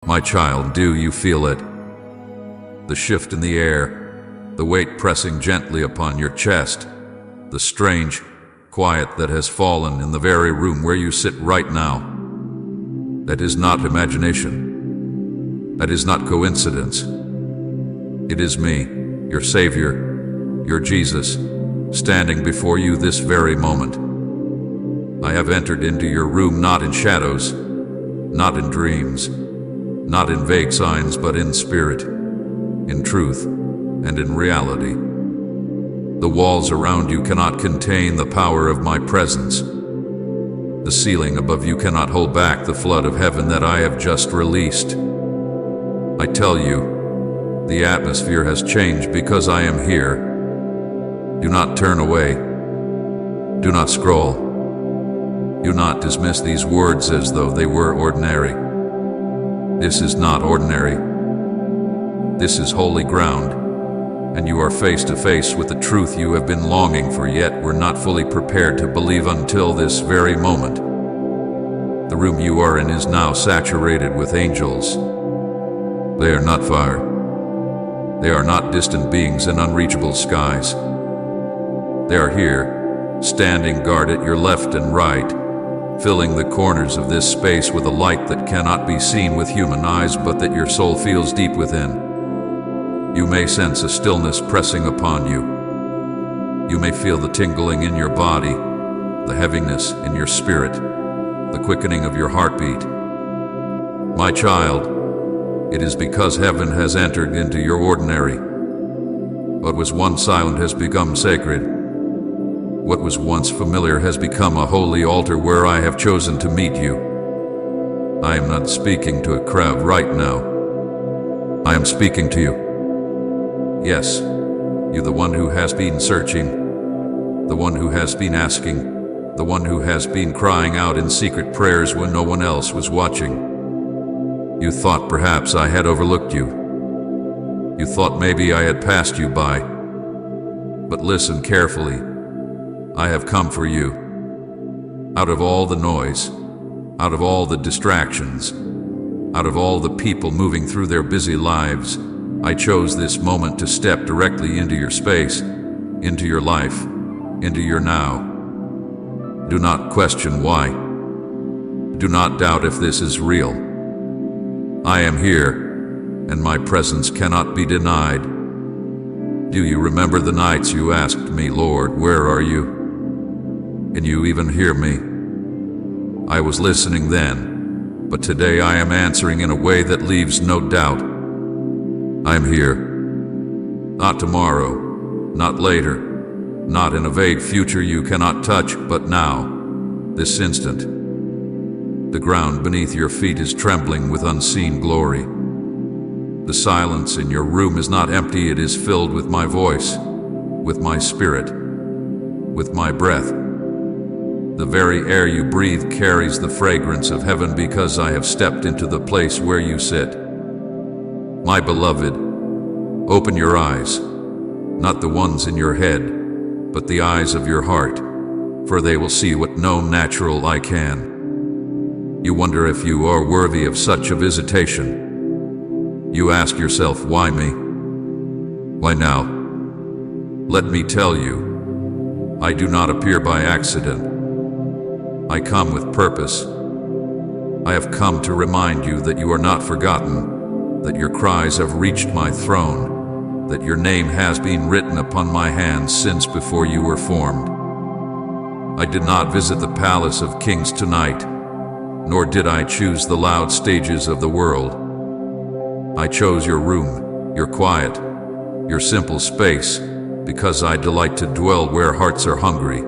My child, do you feel it? The shift in the air, the weight pressing gently upon your chest, the strange quiet that has fallen in the very room where you sit right now. That is not imagination. That is not coincidence. It is me, your Savior, your Jesus, standing before you this very moment. I have entered into your room not in shadows, not in dreams, not in vague signs, but in spirit, in truth, and in reality. The walls around you cannot contain the power of my presence. The ceiling above you cannot hold back the flood of heaven that I have just released. I tell you, the atmosphere has changed because I am here. Do not turn away. Do not scroll. Do not dismiss these words as though they were ordinary. This is not ordinary. This is holy ground, and you are face to face with the truth you have been longing for, yet were not fully prepared to believe until this very moment. The room you are in is now saturated with angels. They are not fire. They are not distant beings in unreachable skies. They are here, standing guard at your left and right, filling the corners of this space with a light that cannot be seen with human eyes, but that your soul feels deep within. You may sense a stillness pressing upon you. You may feel the tingling in your body, the heaviness in your spirit, the quickening of your heartbeat. My child, it is because heaven has entered into your ordinary. What was once silent has become sacred. What was once familiar has become a holy altar where I have chosen to meet you. I am not speaking to a crowd right now. I am speaking to you. Yes, you, the one who has been searching, the one who has been asking, the one who has been crying out in secret prayers when no one else was watching. You thought perhaps I had overlooked you. You thought maybe I had passed you by. But listen carefully. I have come for you. Out of all the noise, out of all the distractions, out of all the people moving through their busy lives, I chose this moment to step directly into your space, into your life, into your now. Do not question why. Do not doubt if this is real. I am here, and my presence cannot be denied. Do you remember the nights you asked me, Lord, where are you? Can you even hear me? I was listening then, but today I am answering in a way that leaves no doubt. I am here. Not tomorrow, not later, not in a vague future you cannot touch, but now, this instant. The ground beneath your feet is trembling with unseen glory. The silence in your room is not empty, it is filled with my voice, with my spirit, with my breath. The very air you breathe carries the fragrance of heaven because I have stepped into the place where you sit. My beloved, open your eyes, not the ones in your head, but the eyes of your heart, for they will see what no natural eye can. You wonder if you are worthy of such a visitation. You ask yourself, why me? Why now? Let me tell you, I do not appear by accident. I come with purpose. I have come to remind you that you are not forgotten, that your cries have reached my throne, that your name has been written upon my hands since before you were formed. I did not visit the palace of kings tonight, nor did I choose the loud stages of the world. I chose your room, your quiet, your simple space, because I delight to dwell where hearts are hungry.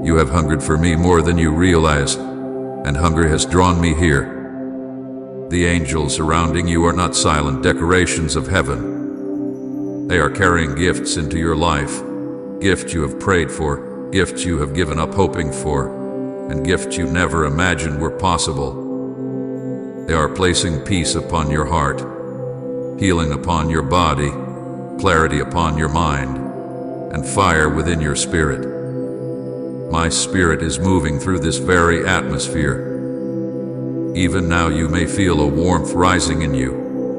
You have hungered for me more than you realize, and hunger has drawn me here. The angels surrounding you are not silent decorations of heaven. They are carrying gifts into your life, gifts you have prayed for, gifts you have given up hoping for, and gifts you never imagined were possible. They are placing peace upon your heart, healing upon your body, clarity upon your mind, and fire within your spirit. My spirit is moving through this very atmosphere. Even now you may feel a warmth rising in you,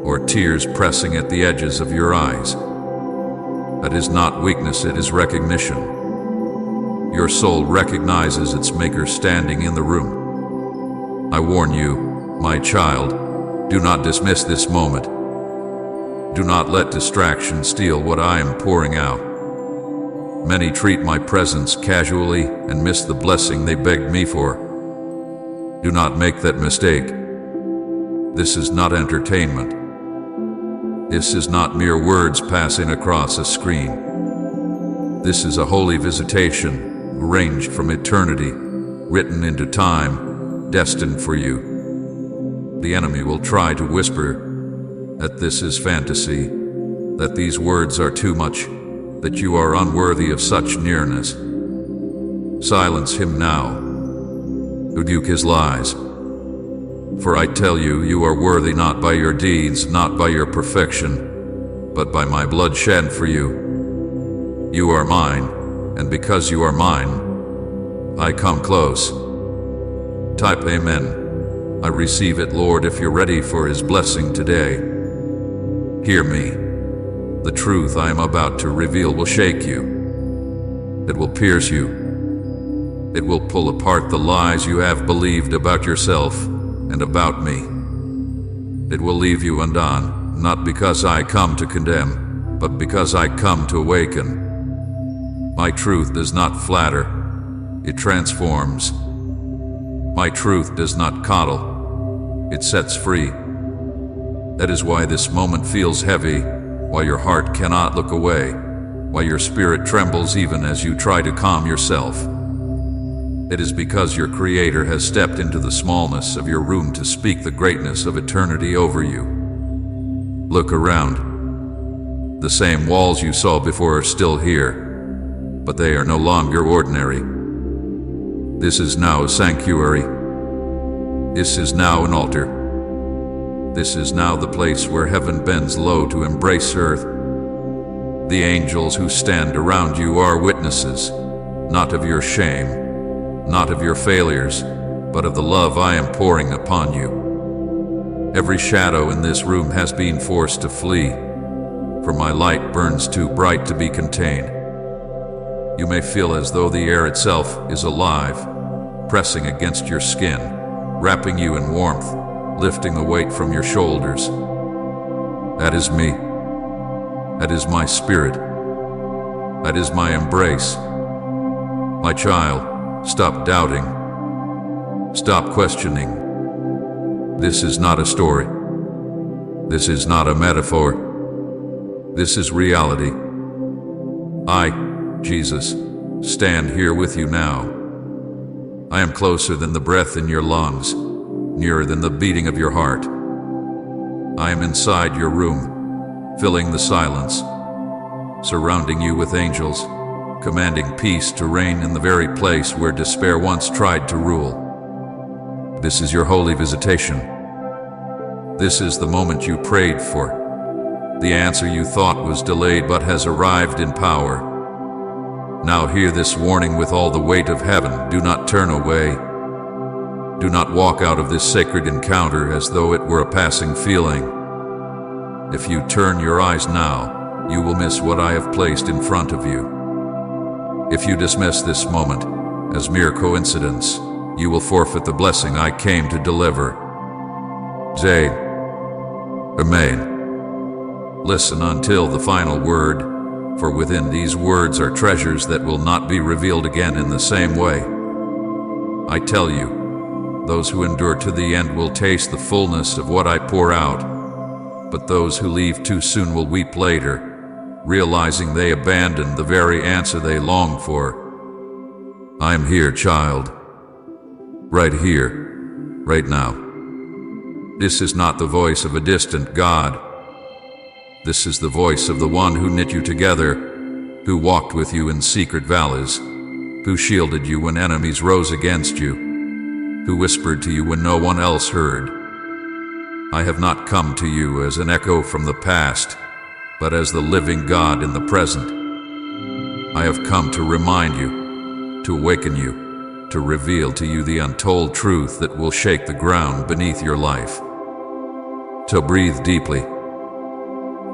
or tears pressing at the edges of your eyes. That is not weakness, it is recognition. Your soul recognizes its maker standing in the room. I warn you, my child, do not dismiss this moment. Do not let distraction steal what I am pouring out. Many treat my presence casually and miss the blessing they begged me for. Do not make that mistake. This is not entertainment. This is not mere words passing across a screen. This is a holy visitation, arranged from eternity, written into time, destined for you. The enemy will try to whisper that this is fantasy, that these words are too much, that you are unworthy of such nearness. Silence him now. Rebuke his lies. For I tell you, you are worthy not by your deeds, not by your perfection, but by my blood shed for you. You are mine, and because you are mine, I come close. Type Amen. I receive it, Lord, if you're ready for His blessing today. Hear me. The truth I am about to reveal will shake you. It will pierce you. It will pull apart the lies you have believed about yourself and about me. It will leave you undone, not because I come to condemn, but because I come to awaken. My truth does not flatter, it transforms. My truth does not coddle, it sets free. That is why this moment feels heavy, why your heart cannot look away, why your spirit trembles even as you try to calm yourself. It is because your Creator has stepped into the smallness of your room to speak the greatness of eternity over you. Look around. The same walls you saw before are still here, but they are no longer ordinary. This is now a sanctuary. This is now an altar. This is now the place where heaven bends low to embrace earth. The angels who stand around you are witnesses, not of your shame, not of your failures, but of the love I am pouring upon you. Every shadow in this room has been forced to flee, for my light burns too bright to be contained. You may feel as though the air itself is alive, pressing against your skin, wrapping you in warmth, lifting the weight from your shoulders. That is me. That is my spirit. That is my embrace. My child, stop doubting. Stop questioning. This is not a story. This is not a metaphor. This is reality. I, Jesus, stand here with you now. I am closer than the breath in your lungs, nearer than the beating of your heart. I am inside your room, filling the silence, surrounding you with angels, commanding peace to reign in the very place where despair once tried to rule. This is your holy visitation. This is the moment you prayed for, the answer you thought was delayed but has arrived in power. Now hear this warning with all the weight of heaven. Do not turn away. Do not walk out of this sacred encounter as though it were a passing feeling. If you turn your eyes now, you will miss what I have placed in front of you. If you dismiss this moment as mere coincidence, you will forfeit the blessing I came to deliver. Say Amen. Listen until the final word, for within these words are treasures that will not be revealed again in the same way. I tell you, those who endure to the end will taste the fullness of what I pour out, but those who leave too soon will weep later, realizing they abandoned the very answer they longed for. I am here, child. Right here, right now. This is not the voice of a distant God. This is the voice of the one who knit you together, who walked with you in secret valleys, who shielded you when enemies rose against you, who whispered to you when no one else heard. I have not come to you as an echo from the past, but as the living God in the present. I have come to remind you, to awaken you, to reveal to you the untold truth that will shake the ground beneath your life. So breathe deeply.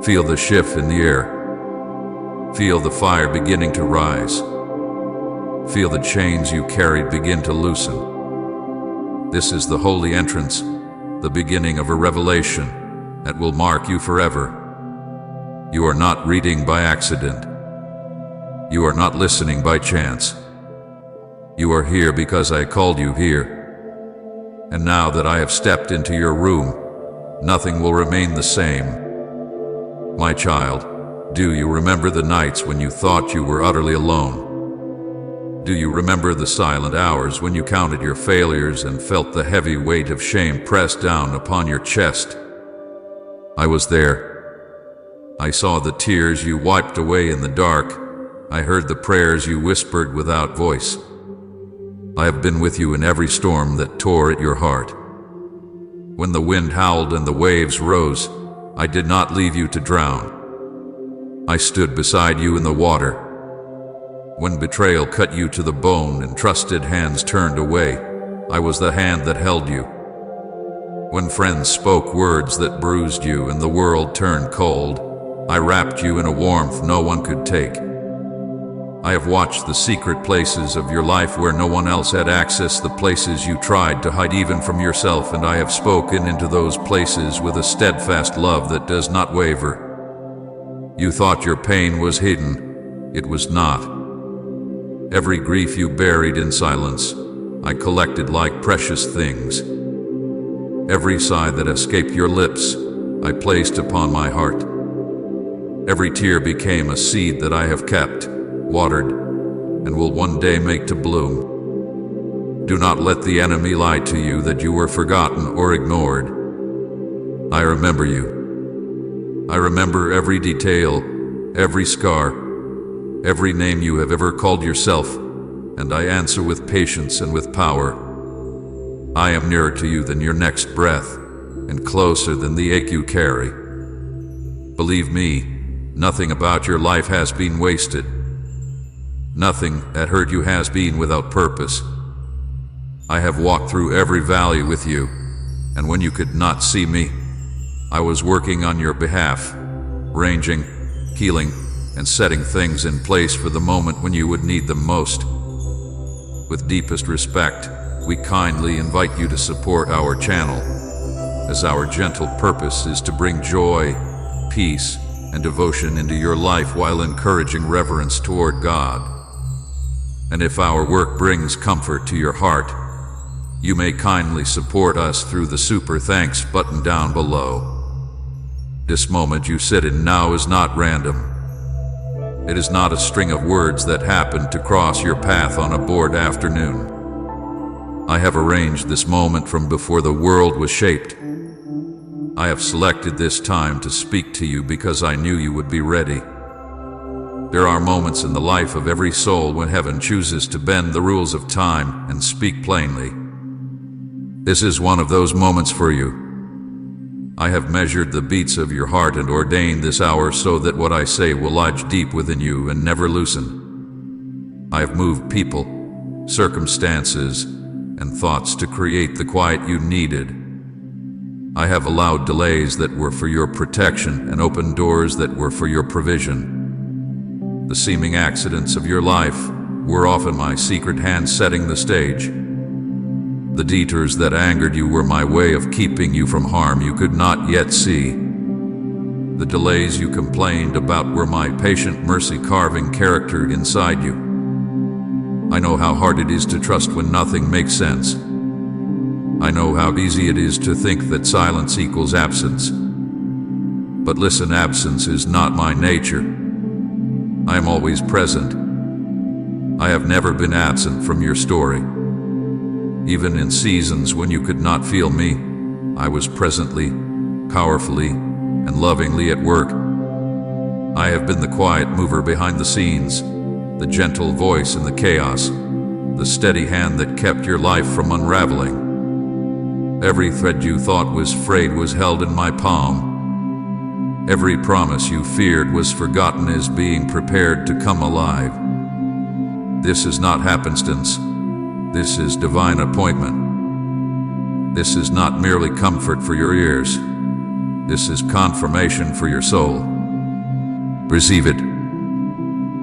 Feel the shift in the air. Feel the fire beginning to rise. Feel the chains you carried begin to loosen. This is the holy entrance, the beginning of a revelation that will mark you forever. You are not reading by accident. You are not listening by chance. You are here because I called you here. And now that I have stepped into your room, nothing will remain the same. My child, do you remember the nights when you thought you were utterly alone? Do you remember the silent hours when you counted your failures and felt the heavy weight of shame pressed down upon your chest? I was there. I saw the tears you wiped away in the dark. I heard the prayers you whispered without voice. I have been with you in every storm that tore at your heart. When the wind howled and the waves rose, I did not leave you to drown. I stood beside you in the water. When betrayal cut you to the bone and trusted hands turned away, I was the hand that held you. When friends spoke words that bruised you and the world turned cold, I wrapped you in a warmth no one could take. I have watched the secret places of your life where no one else had access, the places you tried to hide even from yourself, and I have spoken into those places with a steadfast love that does not waver. You thought your pain was hidden. It was not. Every grief you buried in silence, I collected like precious things. Every sigh that escaped your lips, I placed upon my heart. Every tear became a seed that I have kept, watered, and will one day make to bloom. Do not let the enemy lie to you that you were forgotten or ignored. I remember you. I remember every detail, every scar, every name you have ever called yourself, and I answer with patience and with power. I am nearer to you than your next breath, and closer than the ache you carry. Believe me, nothing about your life has been wasted. Nothing that hurt you has been without purpose. I have walked through every valley with you, and when you could not see me, I was working on your behalf, arranging, healing, and setting things in place for the moment when you would need them most. With deepest respect, we kindly invite you to support our channel, as our gentle purpose is to bring joy, peace, and devotion into your life while encouraging reverence toward God. And if our work brings comfort to your heart, you may kindly support us through the Super Thanks button down below. This moment you sit in now is not random. It is not a string of words that happened to cross your path on a bored afternoon. I have arranged this moment from before the world was shaped. I have selected this time to speak to you because I knew you would be ready. There are moments in the life of every soul when heaven chooses to bend the rules of time and speak plainly. This is one of those moments for you. I have measured the beats of your heart and ordained this hour so that what I say will lodge deep within you and never loosen. I have moved people, circumstances, and thoughts to create the quiet you needed. I have allowed delays that were for your protection and opened doors that were for your provision. The seeming accidents of your life were often my secret hand setting the stage. The detours that angered you were my way of keeping you from harm you could not yet see. The delays you complained about were my patient mercy carving character inside you. I know how hard it is to trust when nothing makes sense. I know how easy it is to think that silence equals absence. But listen, absence is not my nature. I am always present. I have never been absent from your story. Even in seasons when you could not feel me, I was presently, powerfully, and lovingly at work. I have been the quiet mover behind the scenes, the gentle voice in the chaos, the steady hand that kept your life from unraveling. Every thread you thought was frayed was held in my palm. Every promise you feared was forgotten as being prepared to come alive. This is not happenstance. This is divine appointment. This is not merely comfort for your ears. This is confirmation for your soul. Receive it.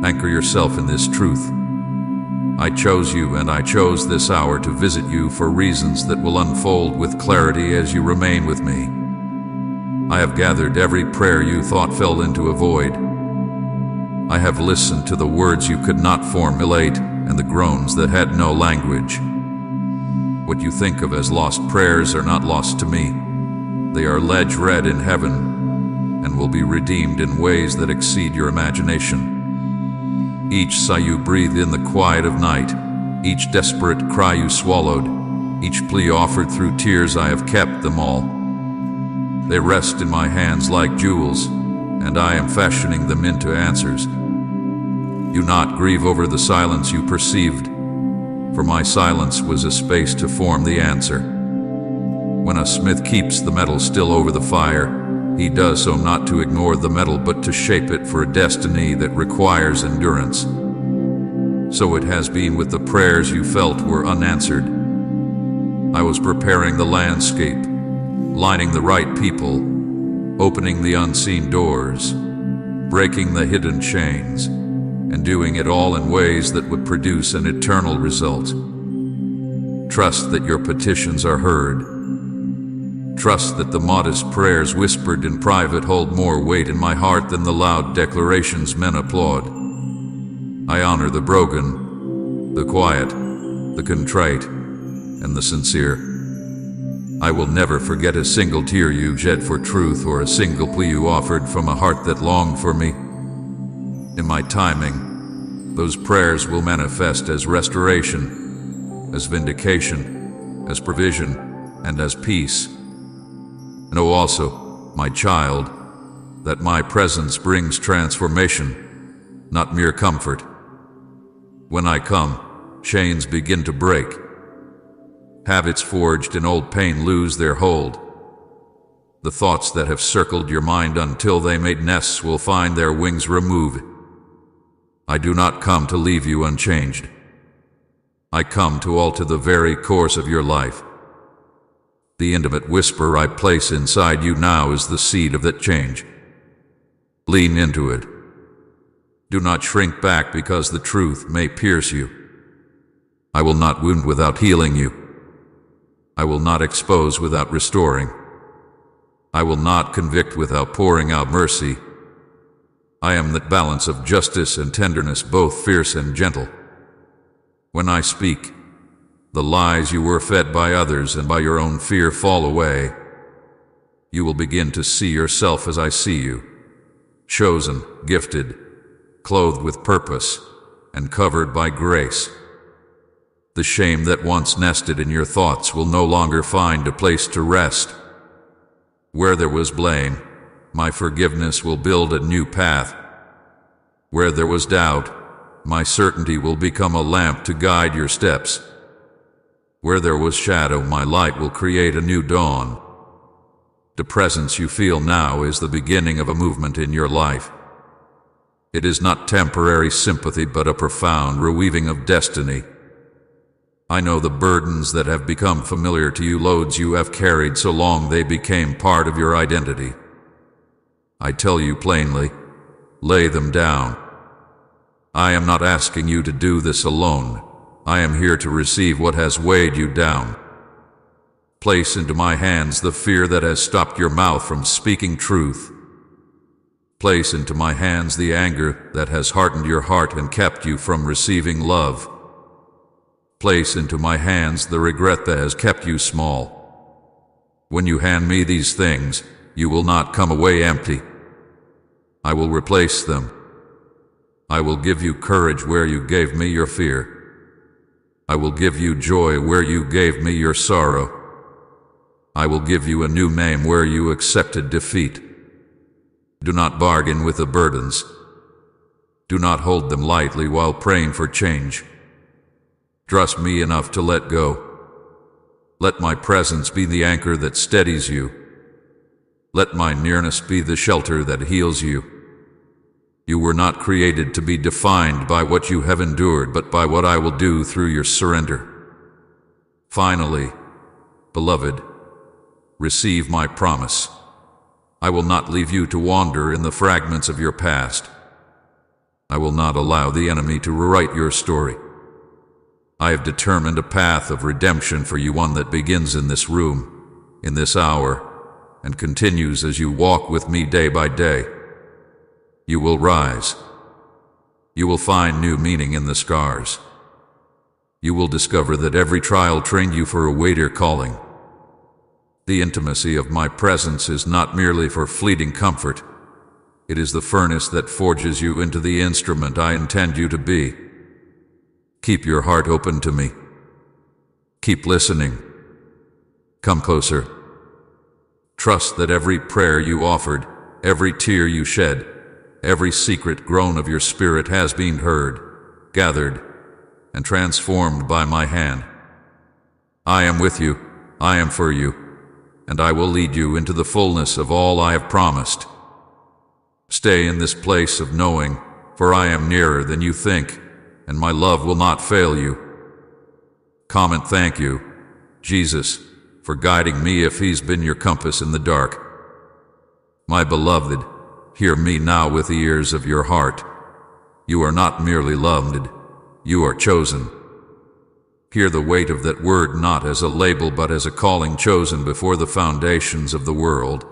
Anchor yourself in this truth. I chose you, and I chose this hour to visit you for reasons that will unfold with clarity as you remain with me. I have gathered every prayer you thought fell into a void. I have listened to the words you could not formulate and the groans that had no language. What you think of as lost prayers are not lost to me. They are ledge read in heaven and will be redeemed in ways that exceed your imagination. Each sigh you breathed in the quiet of night, each desperate cry you swallowed, each plea offered through tears, I have kept them all. They rest in my hands like jewels, and I am fashioning them into answers. Do not grieve over the silence you perceived, for my silence was a space to form the answer. When a smith keeps the metal still over the fire, he does so not to ignore the metal but to shape it for a destiny that requires endurance. So it has been with the prayers you felt were unanswered. I was preparing the landscape, lining the right people, opening the unseen doors, breaking the hidden chains, and doing it all in ways that would produce an eternal result. Trust that your petitions are heard. Trust that the modest prayers whispered in private hold more weight in my heart than the loud declarations men applaud. I honor the broken, the quiet, the contrite, and the sincere. I will never forget a single tear you shed for truth or a single plea you offered from a heart that longed for me. In my timing, those prayers will manifest as restoration, as vindication, as provision, and as peace. Know also, my child, that my presence brings transformation, not mere comfort. When I come, chains begin to break. Habits forged in old pain lose their hold. The thoughts that have circled your mind until they made nests will find their wings removed. I do not come to leave you unchanged. I come to alter the very course of your life. The intimate whisper I place inside you now is the seed of that change. Lean into it. Do not shrink back because the truth may pierce you. I will not wound without healing you. I will not expose without restoring. I will not convict without pouring out mercy. I am that balance of justice and tenderness, both fierce and gentle. When I speak, the lies you were fed by others and by your own fear fall away. You will begin to see yourself as I see you, chosen, gifted, clothed with purpose, and covered by grace. The shame that once nested in your thoughts will no longer find a place to rest. Where there was blame, my forgiveness will build a new path. Where there was doubt, my certainty will become a lamp to guide your steps. Where there was shadow, my light will create a new dawn. The presence you feel now is the beginning of a movement in your life. It is not temporary sympathy, but a profound reweaving of destiny. I know the burdens that have become familiar to you, loads you have carried so long they became part of your identity. I tell you plainly, lay them down. I am not asking you to do this alone. I am here to receive what has weighed you down. Place into my hands the fear that has stopped your mouth from speaking truth. Place into my hands the anger that has hardened your heart and kept you from receiving love. Place into my hands the regret that has kept you small. When you hand me these things, you will not come away empty. I will replace them. I will give you courage where you gave me your fear. I will give you joy where you gave me your sorrow. I will give you a new name where you accepted defeat. Do not bargain with the burdens. Do not hold them lightly while praying for change. Trust me enough to let go. Let my presence be the anchor that steadies you. Let my nearness be the shelter that heals you. You were not created to be defined by what you have endured, but by what I will do through your surrender. Finally, beloved, receive my promise. I will not leave you to wander in the fragments of your past. I will not allow the enemy to rewrite your story. I have determined a path of redemption for you, one that begins in this room, in this hour, and continues as you walk with me day by day. You will rise. You will find new meaning in the scars. You will discover that every trial trained you for a weightier calling. The intimacy of my presence is not merely for fleeting comfort. It is the furnace that forges you into the instrument I intend you to be. Keep your heart open to me. Keep listening. Come closer. Trust that every prayer you offered, every tear you shed, every secret groan of your spirit has been heard, gathered, and transformed by my hand. I am with you, I am for you, and I will lead you into the fullness of all I have promised. Stay in this place of knowing, for I am nearer than you think, and my love will not fail you. Comment thank you, Jesus, for guiding me if he's been your compass in the dark. My beloved, hear me now with the ears of your heart. You are not merely loved, you are chosen. Hear the weight of that word not as a label but as a calling, chosen before the foundations of the world,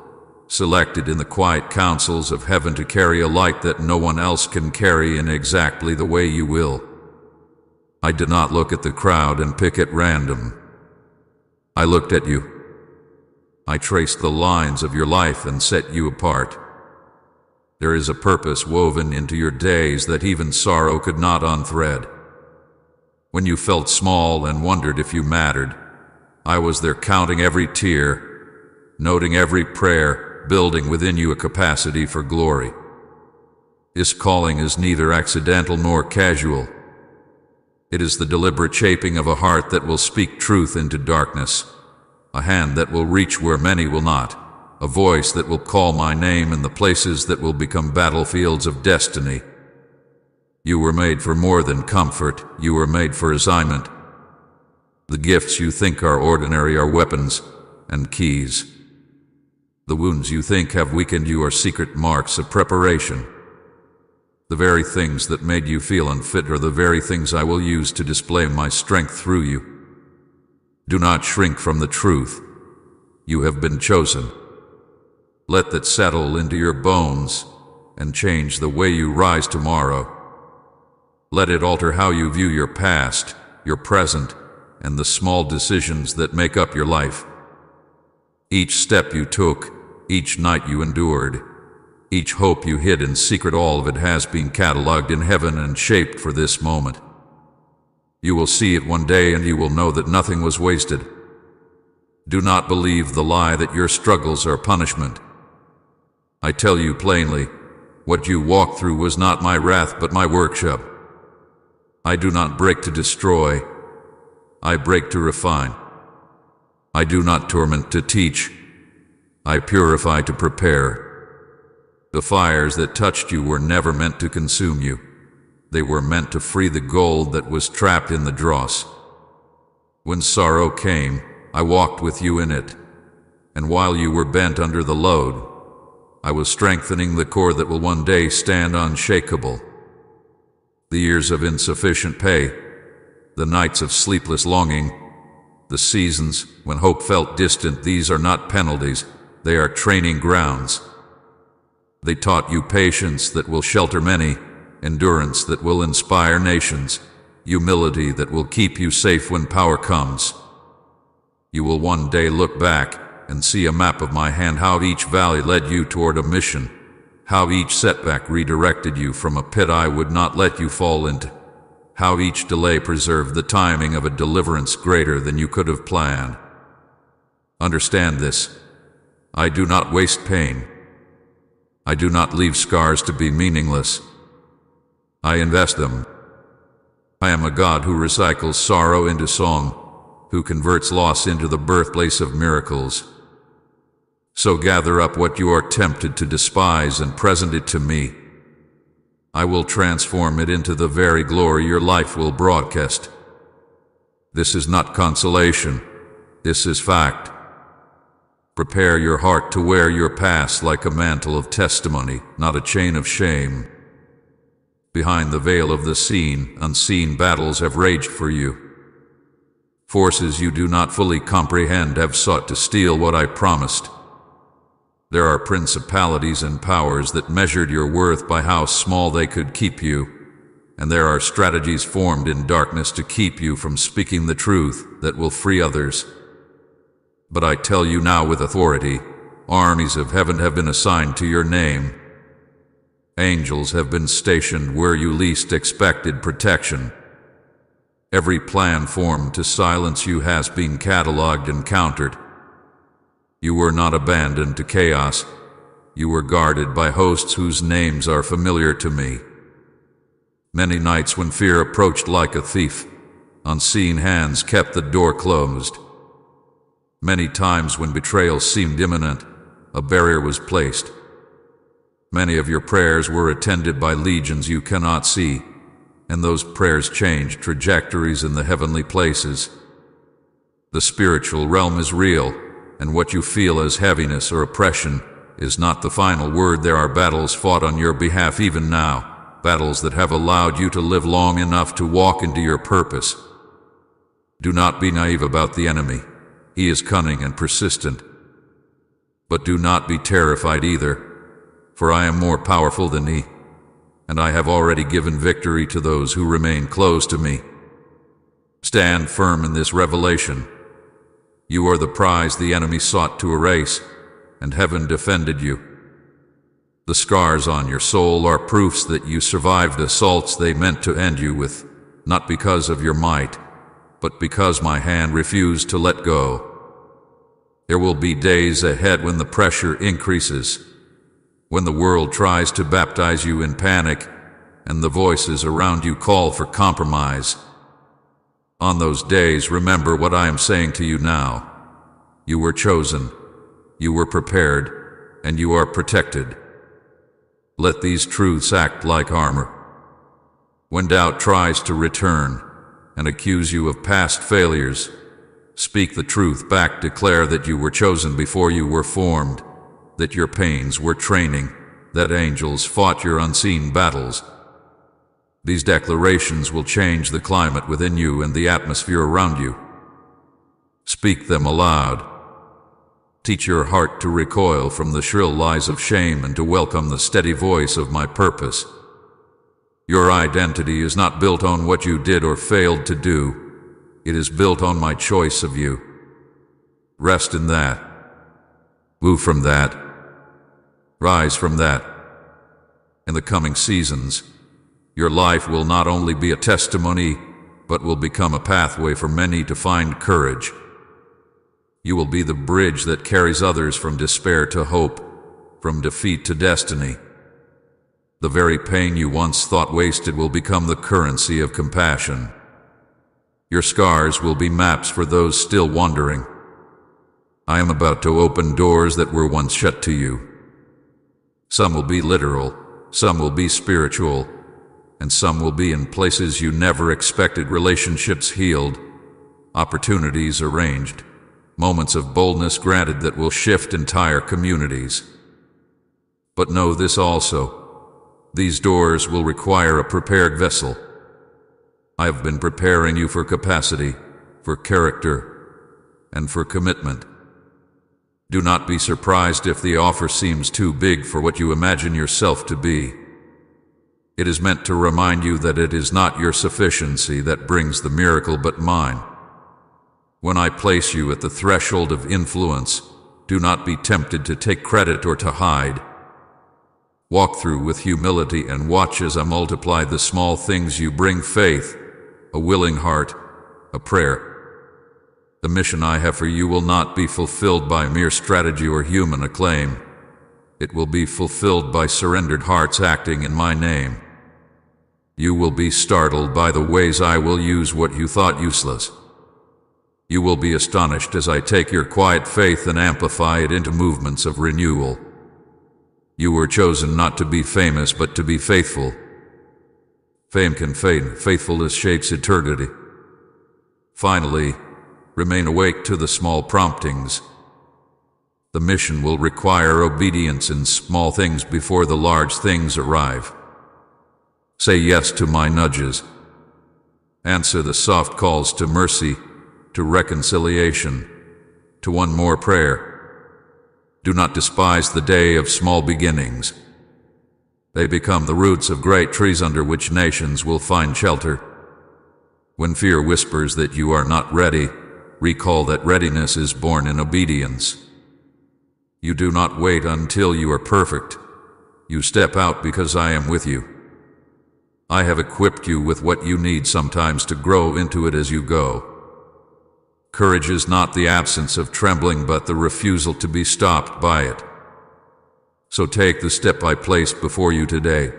selected in the quiet councils of heaven to carry a light that no one else can carry in exactly the way you will. I did not look at the crowd and pick at random. I looked at you. I traced the lines of your life and set you apart. There is a purpose woven into your days that even sorrow could not unthread. When you felt small and wondered if you mattered, I was there counting every tear, noting every prayer, building within you a capacity for glory. This calling is neither accidental nor casual. It is the deliberate shaping of a heart that will speak truth into darkness, a hand that will reach where many will not, a voice that will call my name in the places that will become battlefields of destiny. You were made for more than comfort, you were made for assignment. The gifts you think are ordinary are weapons and keys. The wounds you think have weakened you are secret marks of preparation. The very things that made you feel unfit are the very things I will use to display my strength through you. Do not shrink from the truth. You have been chosen. Let that settle into your bones and change the way you rise tomorrow. Let it alter how you view your past, your present, and the small decisions that make up your life. Each step you took, each night you endured, each hope you hid in secret, all of it has been cataloged in heaven and shaped for this moment. You will see it one day and you will know that nothing was wasted. Do not believe the lie that your struggles are punishment. I tell you plainly, what you walked through was not my wrath but my workshop. I do not break to destroy, I break to refine. I do not torment to teach, I purify to prepare. The fires that touched you were never meant to consume you. They were meant to free the gold that was trapped in the dross. When sorrow came, I walked with you in it, and while you were bent under the load, I was strengthening the core that will one day stand unshakable. The years of insufficient pay, the nights of sleepless longing, the seasons when hope felt distant, these are not penalties, they are training grounds. They taught you patience that will shelter many, endurance that will inspire nations, humility that will keep you safe when power comes. You will one day look back and see a map of my hand, how each valley led you toward a mission, how each setback redirected you from a pit I would not let you fall into, how each delay preserved the timing of a deliverance greater than you could have planned. Understand this. I do not waste pain. I do not leave scars to be meaningless. I invest them. I am a God who recycles sorrow into song, who converts loss into the birthplace of miracles. So gather up what you are tempted to despise and present it to me. I will transform it into the very glory your life will broadcast. This is not consolation. This is fact. Prepare your heart to wear your past like a mantle of testimony, not a chain of shame. Behind the veil of the seen, unseen battles have raged for you. Forces you do not fully comprehend have sought to steal what I promised. There are principalities and powers that measured your worth by how small they could keep you, and there are strategies formed in darkness to keep you from speaking the truth that will free others. But I tell you now with authority, armies of heaven have been assigned to your name. Angels have been stationed where you least expected protection. Every plan formed to silence you has been catalogued and countered. You were not abandoned to chaos. You were guarded by hosts whose names are familiar to me. Many nights when fear approached like a thief, unseen hands kept the door closed. Many times when betrayal seemed imminent, a barrier was placed. Many of your prayers were attended by legions you cannot see, and those prayers changed trajectories in the heavenly places. The spiritual realm is real, and what you feel as heaviness or oppression is not the final word. There are battles fought on your behalf even now, battles that have allowed you to live long enough to walk into your purpose. Do not be naive about the enemy. He is cunning and persistent. But do not be terrified either, for I am more powerful than he, and I have already given victory to those who remain close to me. Stand firm in this revelation. You are the prize the enemy sought to erase, and heaven defended you. The scars on your soul are proofs that you survived assaults they meant to end you with, not because of your might, but because my hand refused to let go. There will be days ahead when the pressure increases, when the world tries to baptize you in panic, and the voices around you call for compromise. On those days, remember what I am saying to you now. You were chosen, you were prepared, and you are protected. Let these truths act like armor. When doubt tries to return and accuse you of past failures, speak the truth back. Declare that you were chosen before you were formed, that your pains were training, that angels fought your unseen battles. These declarations will change the climate within you and the atmosphere around you. Speak them aloud. Teach your heart to recoil from the shrill lies of shame and to welcome the steady voice of my purpose. Your identity is not built on what you did or failed to do. It is built on my choice of you. Rest in that. Move from that. Rise from that. In the coming seasons, your life will not only be a testimony, but will become a pathway for many to find courage. You will be the bridge that carries others from despair to hope, from defeat to destiny. The very pain you once thought wasted will become the currency of compassion. Your scars will be maps for those still wandering. I am about to open doors that were once shut to you. Some will be literal, some will be spiritual, and some will be in places you never expected. Relationships healed, opportunities arranged, moments of boldness granted that will shift entire communities. But know this also. These doors will require a prepared vessel. I have been preparing you for capacity, for character, and for commitment. Do not be surprised if the offer seems too big for what you imagine yourself to be. It is meant to remind you that it is not your sufficiency that brings the miracle but mine. When I place you at the threshold of influence, do not be tempted to take credit or to hide. Walk through with humility and watch as I multiply the small things you bring: faith, a willing heart, a prayer. The mission I have for you will not be fulfilled by mere strategy or human acclaim. It will be fulfilled by surrendered hearts acting in my name. You will be startled by the ways I will use what you thought useless. You will be astonished as I take your quiet faith and amplify it into movements of renewal. You were chosen not to be famous, but to be faithful. Fame can fade. Faithfulness shapes eternity. Finally, remain awake to the small promptings. The mission will require obedience in small things before the large things arrive. Say yes to my nudges. Answer the soft calls to mercy, to reconciliation, to one more prayer. Do not despise the day of small beginnings. They become the roots of great trees under which nations will find shelter. When fear whispers that you are not ready, recall that readiness is born in obedience. You do not wait until you are perfect. You step out because I am with you. I have equipped you with what you need sometimes to grow into it as you go. Courage is not the absence of trembling, but the refusal to be stopped by it. So take the step I placed before you today.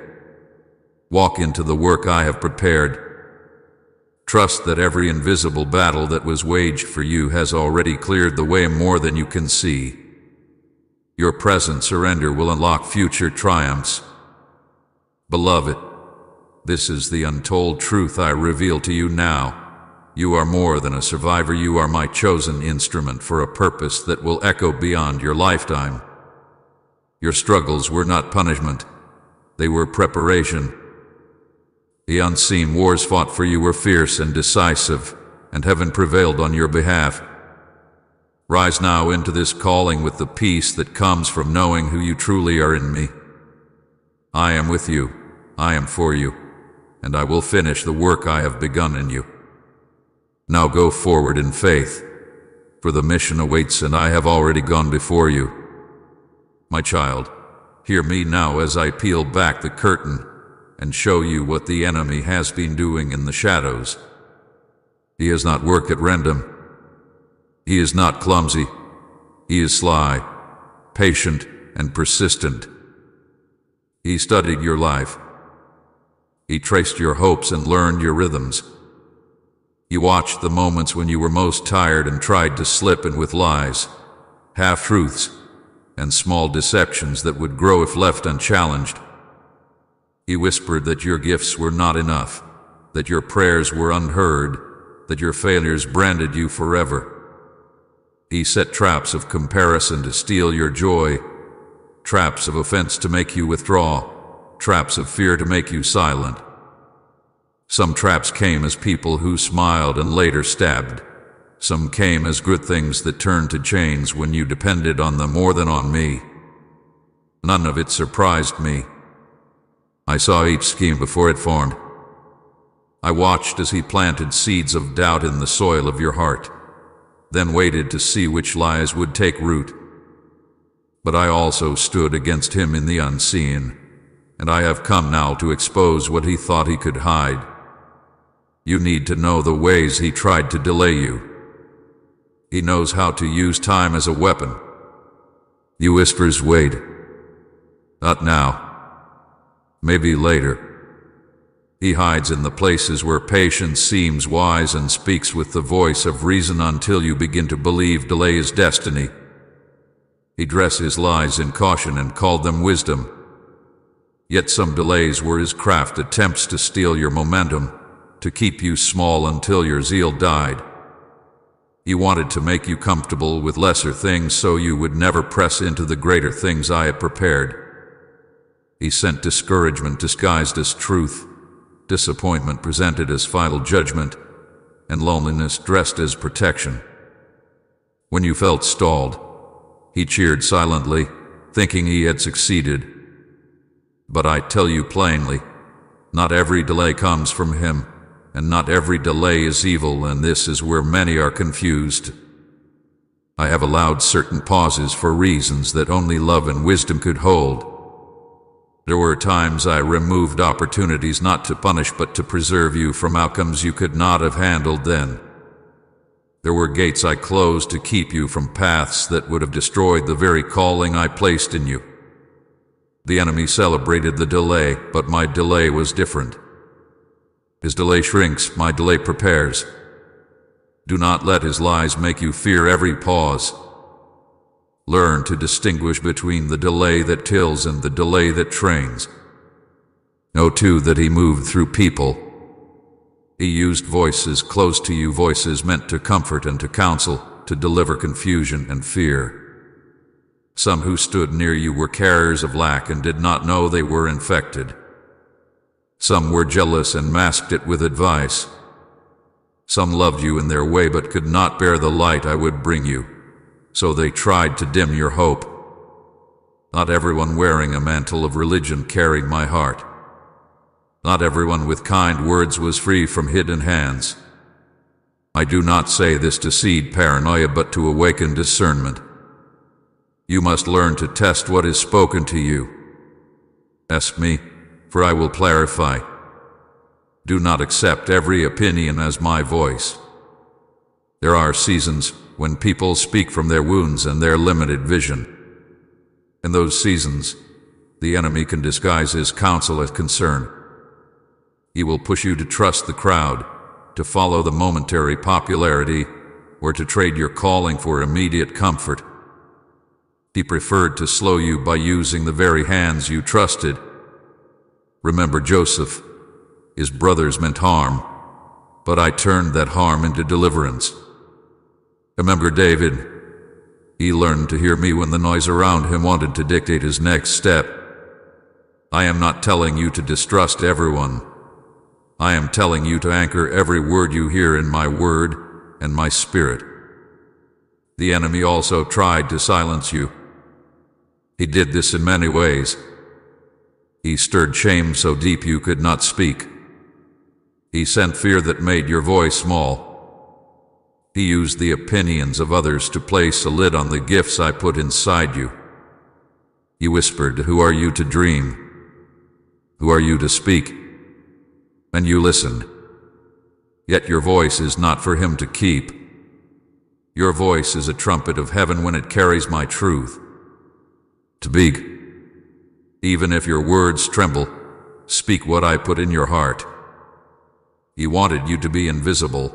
Walk into the work I have prepared. Trust that every invisible battle that was waged for you has already cleared the way more than you can see. Your present surrender will unlock future triumphs. Beloved, this is the untold truth I reveal to you now. You are more than a survivor. You are my chosen instrument for a purpose that will echo beyond your lifetime. Your struggles were not punishment. They were preparation. The unseen wars fought for you were fierce and decisive, and heaven prevailed on your behalf. Rise now into this calling with the peace that comes from knowing who you truly are in me. I am with you, I am for you, and I will finish the work I have begun in you. Now go forward in faith, for the mission awaits and I have already gone before you. My child, hear me now as I peel back the curtain and show you what the enemy has been doing in the shadows. He has not worked at random. He is not clumsy. He is sly, patient, and persistent. He studied your life. He traced your hopes and learned your rhythms. He watched the moments when you were most tired and tried to slip in with lies, half-truths, and small deceptions that would grow if left unchallenged. He whispered that your gifts were not enough, that your prayers were unheard, that your failures branded you forever. He set traps of comparison to steal your joy, traps of offense to make you withdraw, traps of fear to make you silent. Some traps came as people who smiled and later stabbed. Some came as good things that turned to chains when you depended on them more than on me. None of it surprised me. I saw each scheme before it formed. I watched as he planted seeds of doubt in the soil of your heart, then waited to see which lies would take root. But I also stood against him in the unseen, and I have come now to expose what he thought he could hide. You need to know the ways he tried to delay you. He knows how to use time as a weapon. He whispers, wait. Not now. Maybe later. He hides in the places where patience seems wise and speaks with the voice of reason until you begin to believe delay is destiny. He dresses lies in caution and called them wisdom. Yet some delays were his craft, attempts to steal your momentum, to keep you small until your zeal died. He wanted to make you comfortable with lesser things so you would never press into the greater things I had prepared. He sent discouragement disguised as truth, disappointment presented as final judgment, and loneliness dressed as protection. When you felt stalled, he cheered silently, thinking he had succeeded. But I tell you plainly, not every delay comes from him, and not every delay is evil, and this is where many are confused. I have allowed certain pauses for reasons that only love and wisdom could hold. There were times I removed opportunities not to punish but to preserve you from outcomes you could not have handled then. There were gates I closed to keep you from paths that would have destroyed the very calling I placed in you. The enemy celebrated the delay, but my delay was different. His delay shrinks, my delay prepares. Do not let his lies make you fear every pause. Learn to distinguish between the delay that tills and the delay that trains. Know too that he moved through people. He used voices close to you, voices meant to comfort and to counsel, to deliver confusion and fear. Some who stood near you were carriers of lack and did not know they were infected. Some were jealous and masked it with advice. Some loved you in their way but could not bear the light I would bring you, so they tried to dim your hope. Not everyone wearing a mantle of religion carried my heart. Not everyone with kind words was free from hidden hands. I do not say this to seed paranoia but to awaken discernment. You must learn to test what is spoken to you. Ask me, for I will clarify. Do not accept every opinion as my voice. There are seasons when people speak from their wounds and their limited vision. In those seasons, the enemy can disguise his counsel as concern. He will push you to trust the crowd, to follow the momentary popularity, or to trade your calling for immediate comfort. He preferred to slow you by using the very hands you trusted. Remember Joseph. His brothers meant harm, but I turned that harm into deliverance. Remember David. He learned to hear me when the noise around him wanted to dictate his next step. I am not telling you to distrust everyone. I am telling you to anchor every word you hear in my word and my spirit. The enemy also tried to silence you. He did this in many ways. He stirred shame so deep you could not speak. He sent fear that made your voice small. He used the opinions of others to place a lid on the gifts I put inside you. He whispered, "Who are you to dream? Who are you to speak?" And you listened. Yet your voice is not for him to keep. Your voice is a trumpet of heaven when it carries my truth. To speak. Even if your words tremble, speak what I put in your heart. He wanted you to be invisible,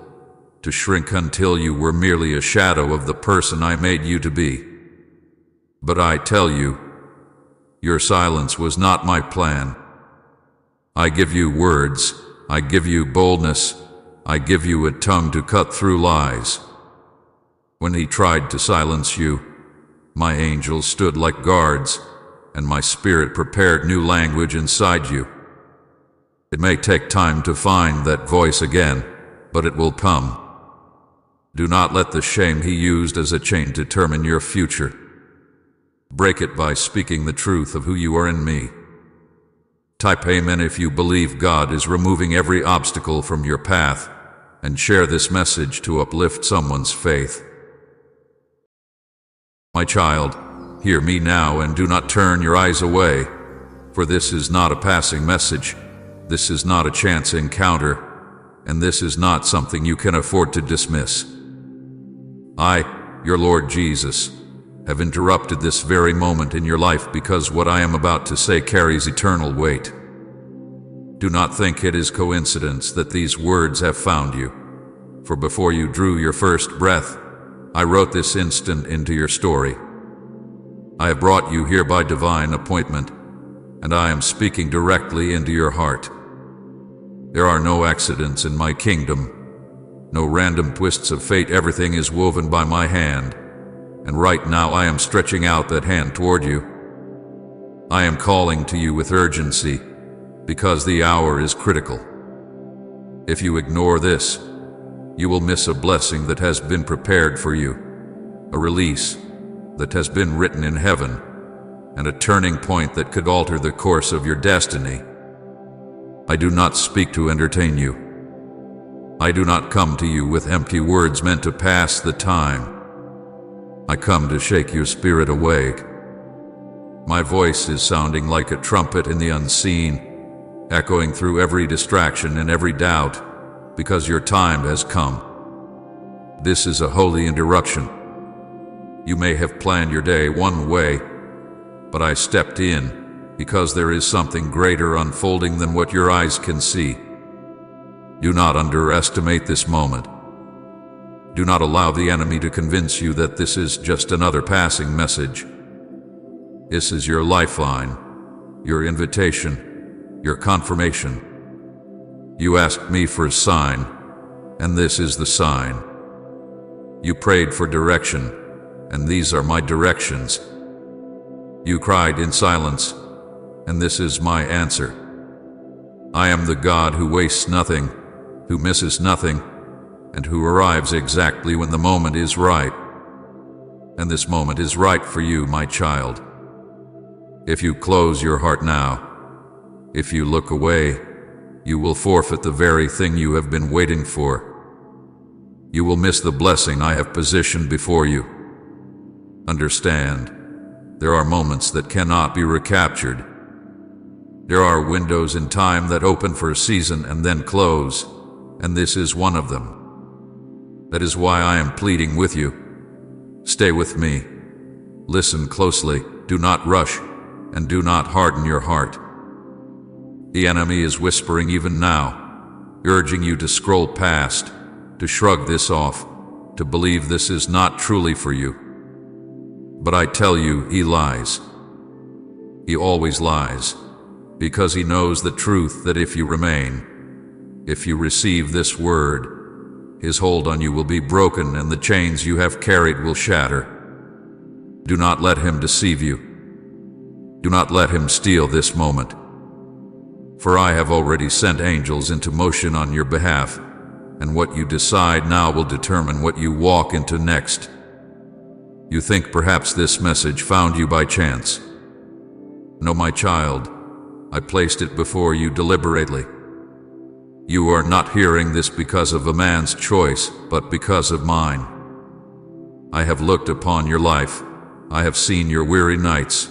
to shrink until you were merely a shadow of the person I made you to be. But I tell you, your silence was not my plan. I give you words, I give you boldness, I give you a tongue to cut through lies. When he tried to silence you, my angels stood like guards, and my spirit prepared new language inside you. It may take time to find that voice again, but it will come. Do not let the shame he used as a chain determine your future. Break it by speaking the truth of who you are in me. Type Amen if you believe God is removing every obstacle from your path, and share this message to uplift someone's faith. My child, hear me now and do not turn your eyes away, for this is not a passing message, this is not a chance encounter, and this is not something you can afford to dismiss. I, your Lord Jesus, have interrupted this very moment in your life because what I am about to say carries eternal weight. Do not think it is coincidence that these words have found you, for before you drew your first breath, I wrote this instant into your story. I have brought you here by divine appointment, and I am speaking directly into your heart. There are no accidents in my kingdom, no random twists of fate. Everything is woven by my hand, and right now I am stretching out that hand toward you. I am calling to you with urgency, because the hour is critical. If you ignore this, you will miss a blessing that has been prepared for you, a release that has been written in heaven, and a turning point that could alter the course of your destiny. I do not speak to entertain you. I do not come to you with empty words meant to pass the time. I come to shake your spirit awake. My voice is sounding like a trumpet in the unseen, echoing through every distraction and every doubt, because your time has come. This is a holy interruption. You may have planned your day one way, but I stepped in because there is something greater unfolding than what your eyes can see. Do not underestimate this moment. Do not allow the enemy to convince you that this is just another passing message. This is your lifeline, your invitation, your confirmation. You asked me for a sign, and this is the sign. You prayed for direction, and these are my directions. You cried in silence, and this is my answer. I am the God who wastes nothing, who misses nothing, and who arrives exactly when the moment is right. And this moment is right for you, my child. If you close your heart now, if you look away, you will forfeit the very thing you have been waiting for. You will miss the blessing I have positioned before you. Understand, there are moments that cannot be recaptured. There are windows in time that open for a season and then close, and this is one of them. That is why I am pleading with you. Stay with me. Listen closely, do not rush, and do not harden your heart. The enemy is whispering even now, urging you to scroll past, to shrug this off, to believe this is not truly for you. But I tell you, he lies. He always lies, because he knows the truth that if you remain, if you receive this word, his hold on you will be broken and the chains you have carried will shatter. Do not let him deceive you. Do not let him steal this moment. For I have already sent angels into motion on your behalf, and what you decide now will determine what you walk into next. You think perhaps this message found you by chance. No, my child, I placed it before you deliberately. You are not hearing this because of a man's choice, but because of mine. I have looked upon your life. I have seen your weary nights,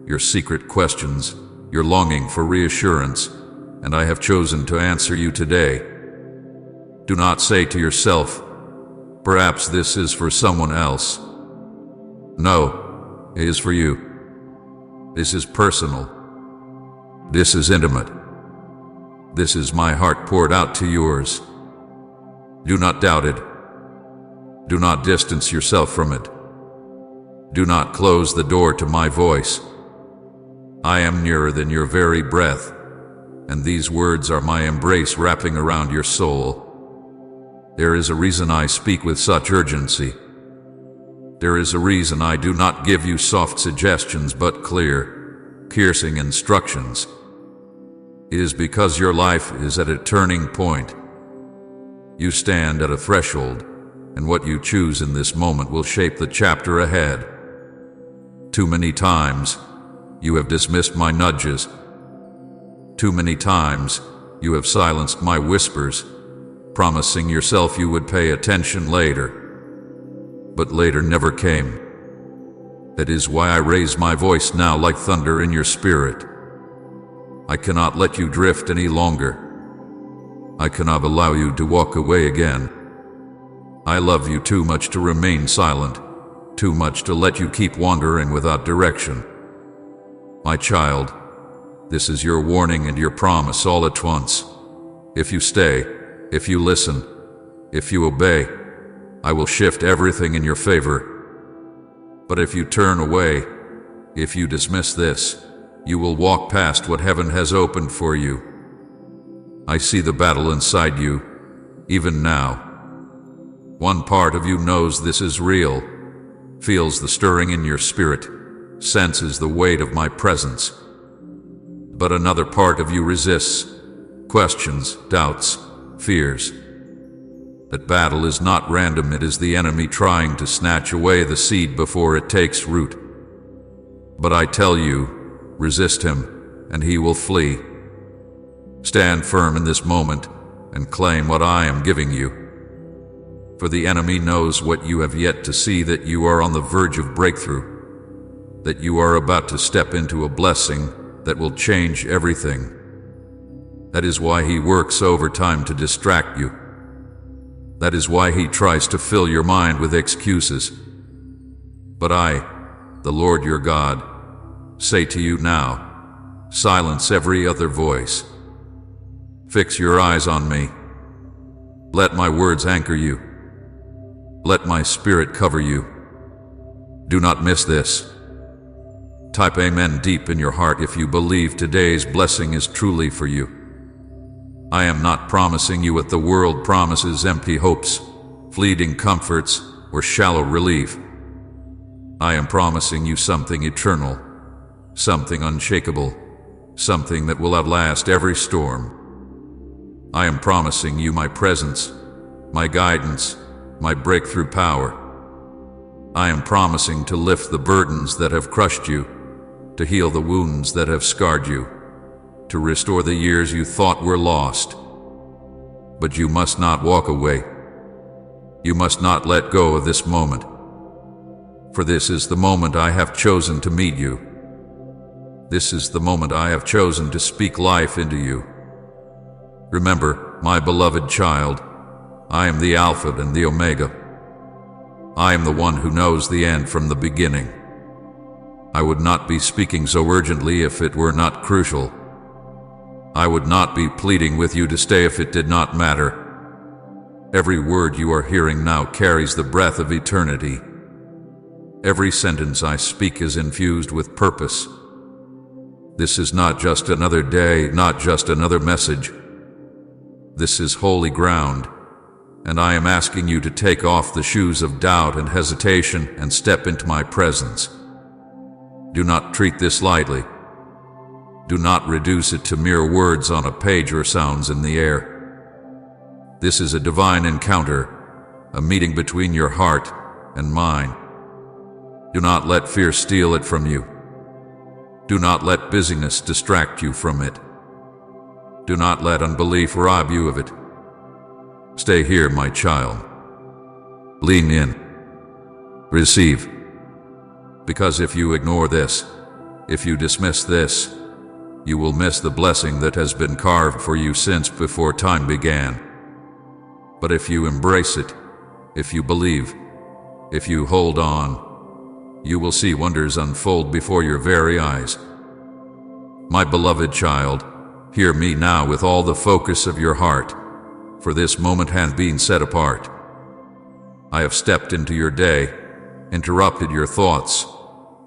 your secret questions, your longing for reassurance, and I have chosen to answer you today. Do not say to yourself, perhaps this is for someone else. No, it is for you. This is personal. This is intimate. This is my heart poured out to yours. Do not doubt it. Do not distance yourself from it. Do not close the door to my voice. I am nearer than your very breath, and these words are my embrace wrapping around your soul. There is a reason I speak with such urgency. There is a reason I do not give you soft suggestions but clear, piercing instructions. It is because your life is at a turning point. You stand at a threshold, and what you choose in this moment will shape the chapter ahead. Too many times, you have dismissed my nudges. Too many times, you have silenced my whispers, promising yourself you would pay attention later. But later never came. That is why I raise my voice now like thunder in your spirit. I cannot let you drift any longer. I cannot allow you to walk away again. I love you too much to remain silent, too much to let you keep wandering without direction. My child, this is your warning and your promise all at once. If you stay, if you listen, if you obey, I will shift everything in your favor. But if you turn away, if you dismiss this, you will walk past what heaven has opened for you. I see the battle inside you, even now. One part of you knows this is real, feels the stirring in your spirit, senses the weight of my presence. But another part of you resists, questions, doubts, fears. That battle is not random, it is the enemy trying to snatch away the seed before it takes root. But I tell you, resist him, and he will flee. Stand firm in this moment, and claim what I am giving you. For the enemy knows what you have yet to see, that you are on the verge of breakthrough, that you are about to step into a blessing that will change everything. That is why he works overtime to distract you. That is why he tries to fill your mind with excuses. But I, the Lord your God, say to you now, silence every other voice. Fix your eyes on me. Let my words anchor you. Let my spirit cover you. Do not miss this. Type Amen deep in your heart if you believe today's blessing is truly for you. I am not promising you what the world promises: empty hopes, fleeting comforts, or shallow relief. I am promising you something eternal, something unshakable, something that will outlast every storm. I am promising you my presence, my guidance, my breakthrough power. I am promising to lift the burdens that have crushed you, to heal the wounds that have scarred you, to restore the years you thought were lost. But you must not walk away. You must not let go of this moment. For this is the moment I have chosen to meet you. This is the moment I have chosen to speak life into you. Remember, my beloved child, I am the Alpha and the Omega. I am the one who knows the end from the beginning. I would not be speaking so urgently if it were not crucial. I would not be pleading with you to stay if it did not matter. Every word you are hearing now carries the breath of eternity. Every sentence I speak is infused with purpose. This is not just another day, not just another message. This is holy ground, and I am asking you to take off the shoes of doubt and hesitation and step into my presence. Do not treat this lightly. Do not reduce it to mere words on a page or sounds in the air. This is a divine encounter, a meeting between your heart and mine. Do not let fear steal it from you. Do not let busyness distract you from it. Do not let unbelief rob you of it. Stay here, my child. Lean in. Receive. Because if you ignore this, if you dismiss this, you will miss the blessing that has been carved for you since before time began. But if you embrace it, if you believe, if you hold on, you will see wonders unfold before your very eyes. My beloved child, hear me now with all the focus of your heart, for this moment has been set apart. I have stepped into your day, interrupted your thoughts,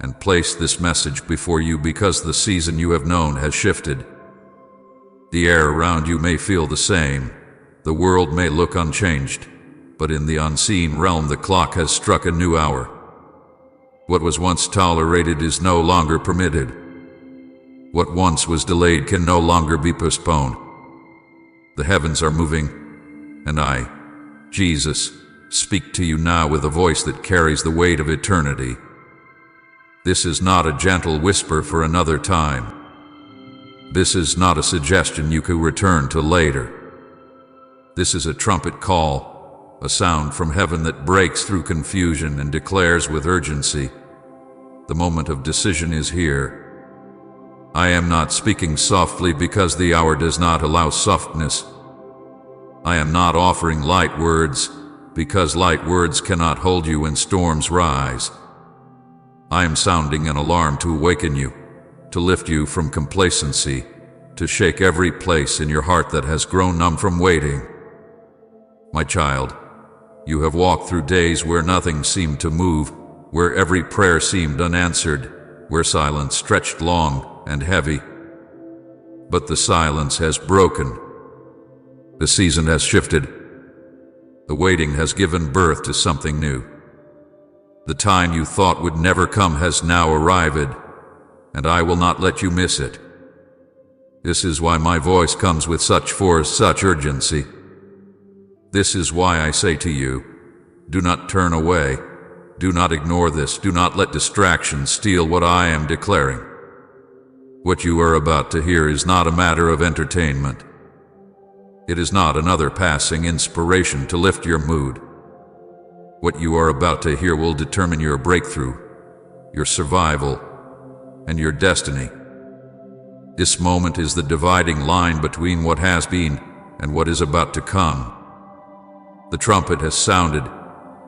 and placed this message before you because the season you have known has shifted. The air around you may feel the same, the world may look unchanged, but in the unseen realm the clock has struck a new hour. What was once tolerated is no longer permitted. What once was delayed can no longer be postponed. The heavens are moving, and I, Jesus, speak to you now with a voice that carries the weight of eternity. This is not a gentle whisper for another time. This is not a suggestion you could return to later. This is a trumpet call, a sound from heaven that breaks through confusion and declares with urgency, the moment of decision is here. I am not speaking softly because the hour does not allow softness. I am not offering light words because light words cannot hold you when storms rise. I am sounding an alarm to awaken you, to lift you from complacency, to shake every place in your heart that has grown numb from waiting. My child, you have walked through days where nothing seemed to move, where every prayer seemed unanswered, where silence stretched long and heavy. But the silence has broken. The season has shifted. The waiting has given birth to something new. The time you thought would never come has now arrived, and I will not let you miss it. This is why my voice comes with such force, such urgency. This is why I say to you, do not turn away. Do not ignore this. Do not let distractions steal what I am declaring. What you are about to hear is not a matter of entertainment. It is not another passing inspiration to lift your mood. What you are about to hear will determine your breakthrough, your survival, and your destiny. This moment is the dividing line between what has been and what is about to come. The trumpet has sounded,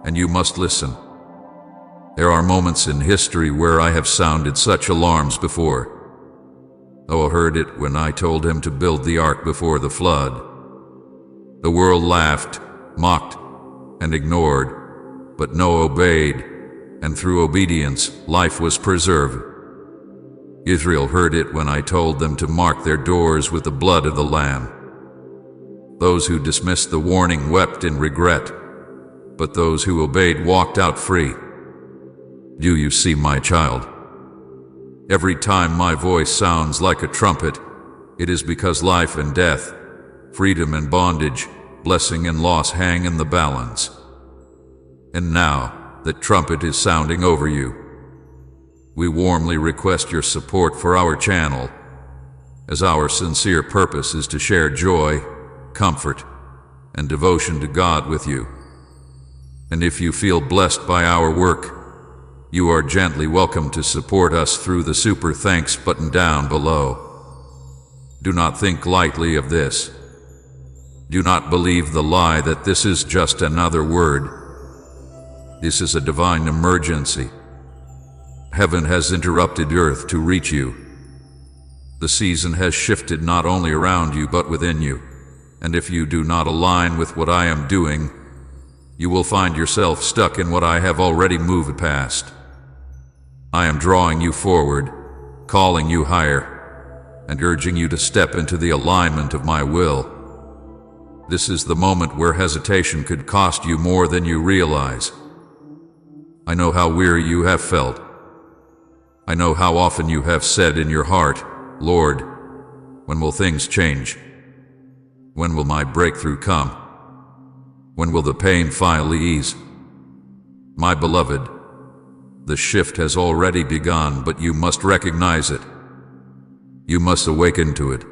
and you must listen. There are moments in history where I have sounded such alarms before. Noah heard it when I told him to build the ark before the flood. The world laughed, mocked, and ignored, but Noah obeyed, and through obedience, life was preserved. Israel heard it when I told them to mark their doors with the blood of the Lamb. Those who dismissed the warning wept in regret, but those who obeyed walked out free. Do you see, my child? Every time my voice sounds like a trumpet, it is because life and death, freedom and bondage, blessing and loss hang in the balance. And now that trumpet is sounding over you, we warmly request your support for our channel, as our sincere purpose is to share joy, comfort, and devotion to God with you. And if you feel blessed by our work, you are gently welcome to support us through the Super Thanks button down below. Do not think lightly of this. Do not believe the lie that this is just another word. This is a divine emergency. Heaven has interrupted earth to reach you. The season has shifted not only around you but within you, and if you do not align with what I am doing, you will find yourself stuck in what I have already moved past. I am drawing you forward, calling you higher, and urging you to step into the alignment of my will. This is the moment where hesitation could cost you more than you realize. I know how weary you have felt. I know how often you have said in your heart, Lord, when will things change? When will my breakthrough come? When will the pain finally ease? My beloved, the shift has already begun, but you must recognize it. You must awaken to it.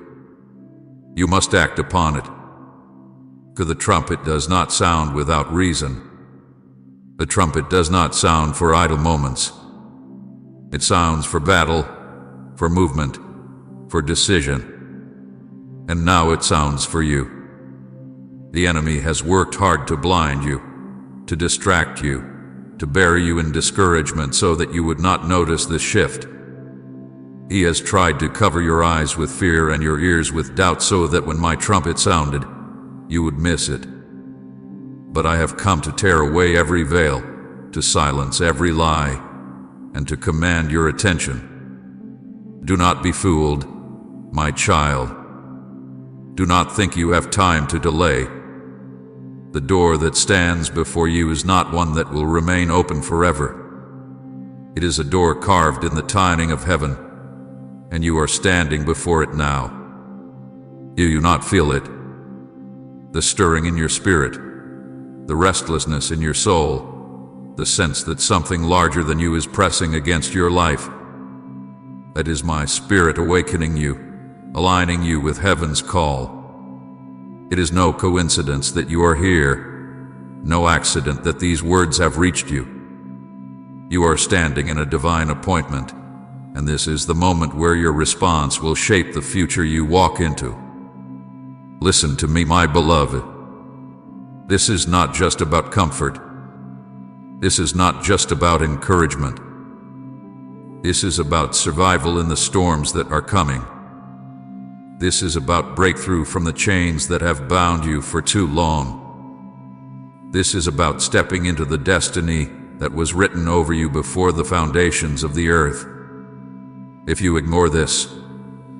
You must act upon it. For the trumpet does not sound without reason. The trumpet does not sound for idle moments. It sounds for battle, for movement, for decision. And now it sounds for you. The enemy has worked hard to blind you, to distract you, to bury you in discouragement so that you would not notice the shift. He has tried to cover your eyes with fear and your ears with doubt so that when my trumpet sounded, you would miss it. But I have come to tear away every veil, to silence every lie, and to command your attention. Do not be fooled, my child. Do not think you have time to delay. The door that stands before you is not one that will remain open forever. It is a door carved in the timing of heaven, and you are standing before it now. Do you not feel it? The stirring in your spirit, the restlessness in your soul, the sense that something larger than you is pressing against your life. That is my spirit awakening you, aligning you with heaven's call. It is no coincidence that you are here, no accident that these words have reached you. You are standing in a divine appointment, and this is the moment where your response will shape the future you walk into. Listen to me, my beloved. This is not just about comfort. This is not just about encouragement. This is about survival in the storms that are coming. This is about breakthrough from the chains that have bound you for too long. This is about stepping into the destiny that was written over you before the foundations of the earth. If you ignore this,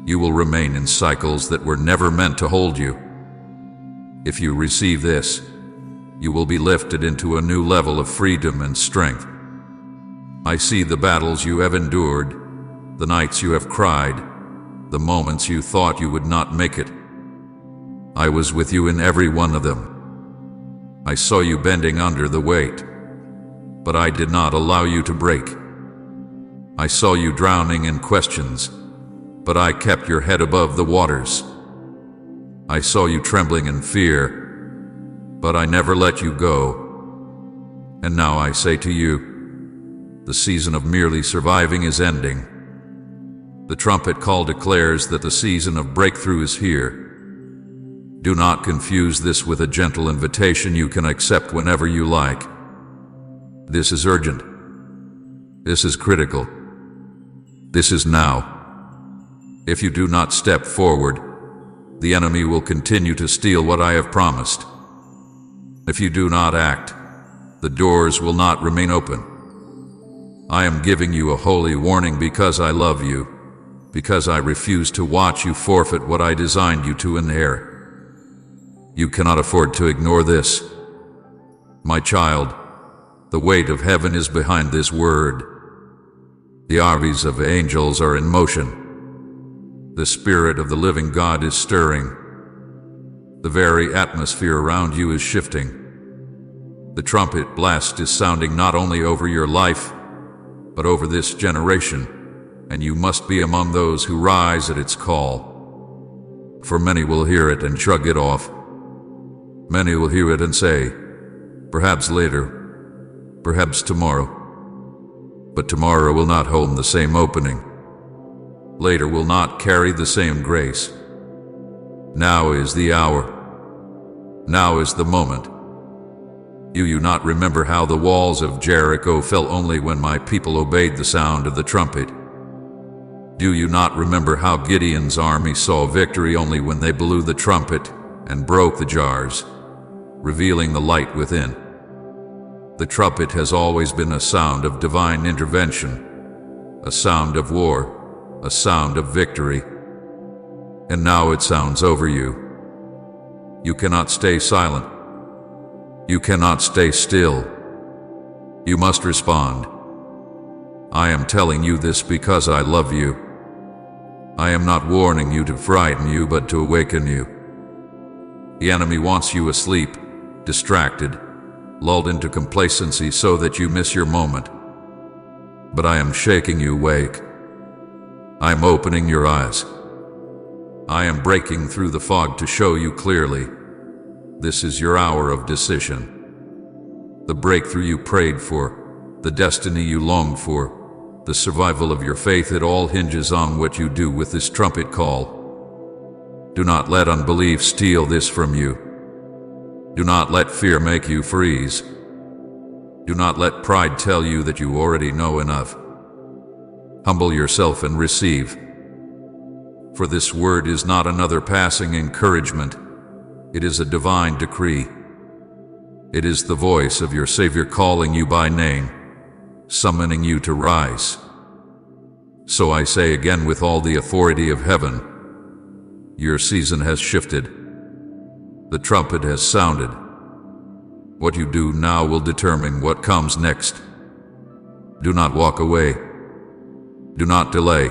you will remain in cycles that were never meant to hold you. If you receive this, you will be lifted into a new level of freedom and strength. I see the battles you have endured, the nights you have cried, the moments you thought you would not make it. I was with you in every one of them. I saw you bending under the weight, but I did not allow you to break. I saw you drowning in questions, but I kept your head above the waters. I saw you trembling in fear, but I never let you go. And now I say to you, the season of merely surviving is ending. The trumpet call declares that the season of breakthrough is here. Do not confuse this with a gentle invitation you can accept whenever you like. This is urgent. This is critical. This is now. If you do not step forward, the enemy will continue to steal what I have promised. If you do not act, the doors will not remain open. I am giving you a holy warning because I love you, because I refuse to watch you forfeit what I designed you to inherit. You cannot afford to ignore this. My child, the weight of heaven is behind this word. The armies of angels are in motion. The Spirit of the living God is stirring. The very atmosphere around you is shifting. The trumpet blast is sounding not only over your life, but over this generation, and you must be among those who rise at its call. For many will hear it and shrug it off. Many will hear it and say, perhaps later, perhaps tomorrow. But tomorrow will not hold the same opening. Later will not carry the same grace. Now is the hour. Now is the moment. Do you not remember how the walls of Jericho fell only when my people obeyed the sound of the trumpet? Do you not remember how Gideon's army saw victory only when they blew the trumpet and broke the jars, revealing the light within? The trumpet has always been a sound of divine intervention, a sound of war, a sound of victory. And now it sounds over you. You cannot stay silent. You cannot stay still. You must respond. I am telling you this because I love you. I am not warning you to frighten you, but to awaken you. The enemy wants you asleep, distracted, lulled into complacency so that you miss your moment. But I am shaking you awake. I am opening your eyes. I am breaking through the fog to show you clearly. This is your hour of decision. The breakthrough you prayed for, the destiny you longed for, the survival of your faith, it all hinges on what you do with this trumpet call. Do not let unbelief steal this from you. Do not let fear make you freeze. Do not let pride tell you that you already know enough. Humble yourself and receive. For this word is not another passing encouragement. It is a divine decree. It is the voice of your Savior calling you by name, summoning you to rise. So I say again with all the authority of heaven, your season has shifted. The trumpet has sounded. What you do now will determine what comes next. Do not walk away. Do not delay.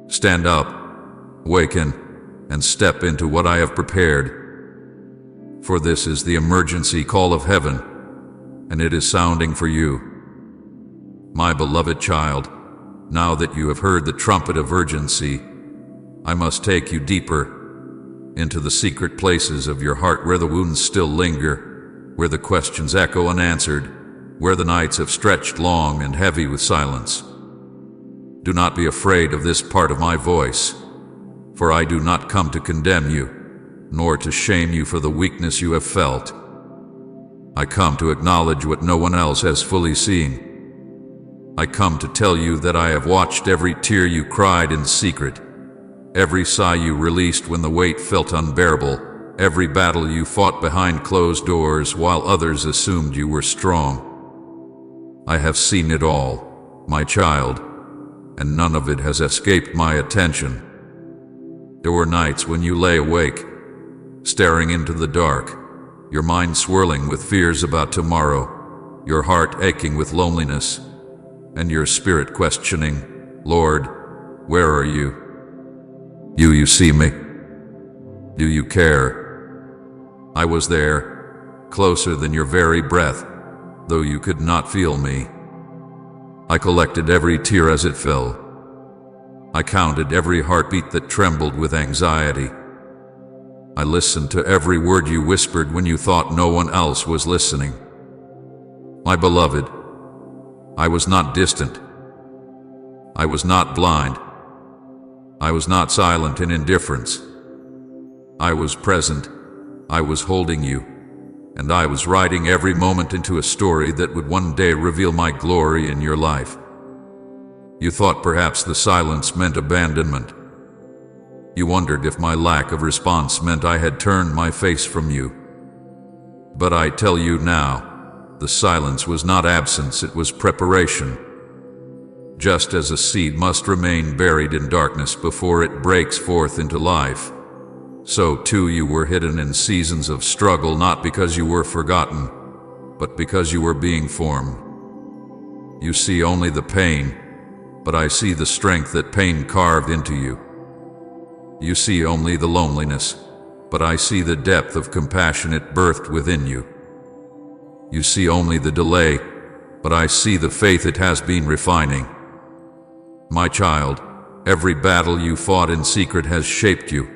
Stand up, awaken, and step into what I have prepared. For this is the emergency call of heaven, and it is sounding for you. My beloved child, now that you have heard the trumpet of urgency, I must take you deeper into the secret places of your heart where the wounds still linger, where the questions echo unanswered, where the nights have stretched long and heavy with silence. Do not be afraid of this part of my voice, for I do not come to condemn you, nor to shame you for the weakness you have felt. I come to acknowledge what no one else has fully seen. I come to tell you that I have watched every tear you cried in secret, every sigh you released when the weight felt unbearable, every battle you fought behind closed doors while others assumed you were strong. I have seen it all, my child, and none of it has escaped my attention. There were nights when you lay awake, staring into the dark, your mind swirling with fears about tomorrow, your heart aching with loneliness, and your spirit questioning, Lord, where are you? Do you see me? Do you care? I was there, closer than your very breath, though you could not feel me. I collected every tear as it fell. I counted every heartbeat that trembled with anxiety. I listened to every word you whispered when you thought no one else was listening. My beloved, I was not distant. I was not blind. I was not silent in indifference. I was present. I was holding you, and I was writing every moment into a story that would one day reveal my glory in your life. You thought perhaps the silence meant abandonment. You wondered if my lack of response meant I had turned my face from you. But I tell you now, the silence was not absence, it was preparation. Just as a seed must remain buried in darkness before it breaks forth into life, so too you were hidden in seasons of struggle, not because you were forgotten, but because you were being formed. You see only the pain, but I see the strength that pain carved into you. You see only the loneliness, but I see the depth of compassion it birthed within you. You see only the delay, but I see the faith it has been refining. My child, every battle you fought in secret has shaped you.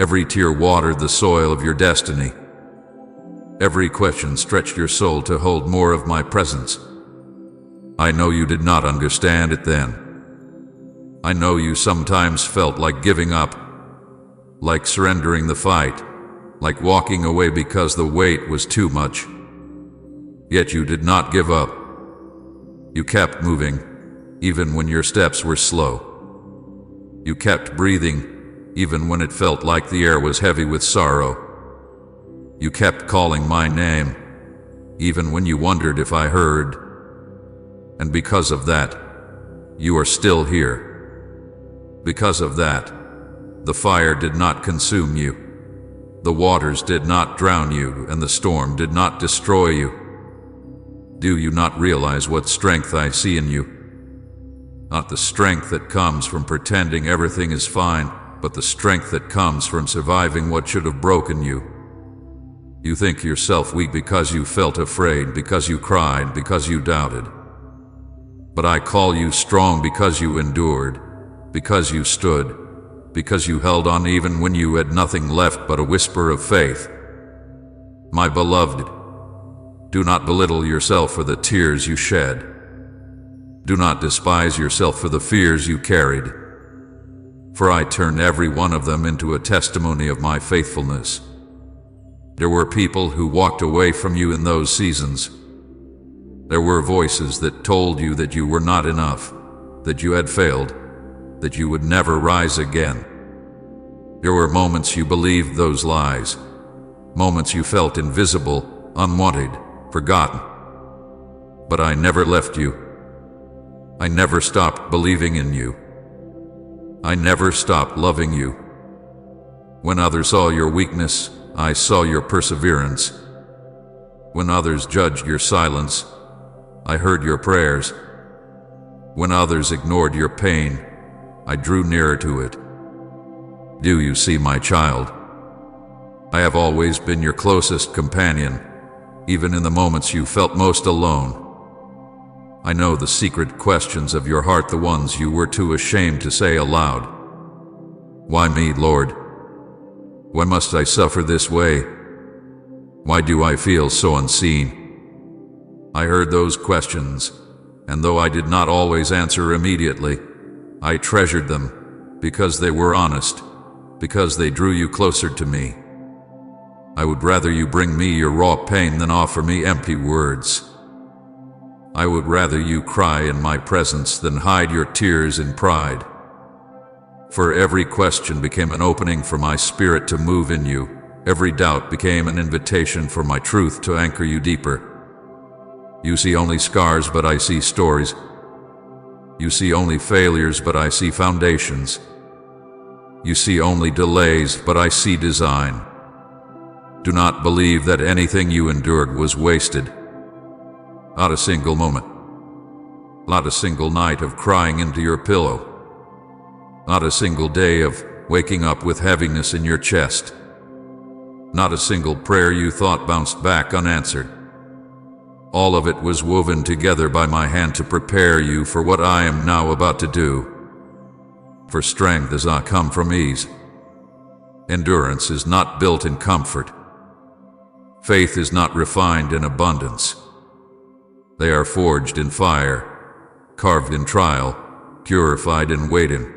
Every tear watered the soil of your destiny. Every question stretched your soul to hold more of my presence. I know you did not understand it then. I know you sometimes felt like giving up, like surrendering the fight, like walking away because the weight was too much. Yet you did not give up. You kept moving, even when your steps were slow. You kept breathing, even when it felt like the air was heavy with sorrow. You kept calling my name, even when you wondered if I heard. And because of that, you are still here. Because of that, the fire did not consume you. The waters did not drown you, and the storm did not destroy you. Do you not realize what strength I see in you? Not the strength that comes from pretending everything is fine, but the strength that comes from surviving what should have broken you. You think yourself weak because you felt afraid, because you cried, because you doubted. But I call you strong because you endured, because you stood, because you held on even when you had nothing left but a whisper of faith. My beloved, do not belittle yourself for the tears you shed. Do not despise yourself for the fears you carried. For I turned every one of them into a testimony of my faithfulness. There were people who walked away from you in those seasons. There were voices that told you that you were not enough, that you had failed, that you would never rise again. There were moments you believed those lies, moments you felt invisible, unwanted, forgotten. But I never left you. I never stopped believing in you. I never stopped loving you. When others saw your weakness, I saw your perseverance. When others judged your silence, I heard your prayers. When others ignored your pain, I drew nearer to it. Do you see, my child? I have always been your closest companion, even in the moments you felt most alone. I know the secret questions of your heart, the ones you were too ashamed to say aloud. Why me, Lord? Why must I suffer this way? Why do I feel so unseen? I heard those questions, and though I did not always answer immediately, I treasured them because they were honest, because they drew you closer to me. I would rather you bring me your raw pain than offer me empty words. I would rather you cry in my presence than hide your tears in pride. For every question became an opening for my spirit to move in you. Every doubt became an invitation for my truth to anchor you deeper. You see only scars, but I see stories. You see only failures, but I see foundations. You see only delays, but I see design. Do not believe that anything you endured was wasted. Not a single moment. Not a single night of crying into your pillow. Not a single day of waking up with heaviness in your chest. Not a single prayer you thought bounced back unanswered. All of it was woven together by my hand to prepare you for what I am now about to do. For strength does not come from ease. Endurance is not built in comfort. Faith is not refined in abundance. They are forged in fire, carved in trial, purified in waiting.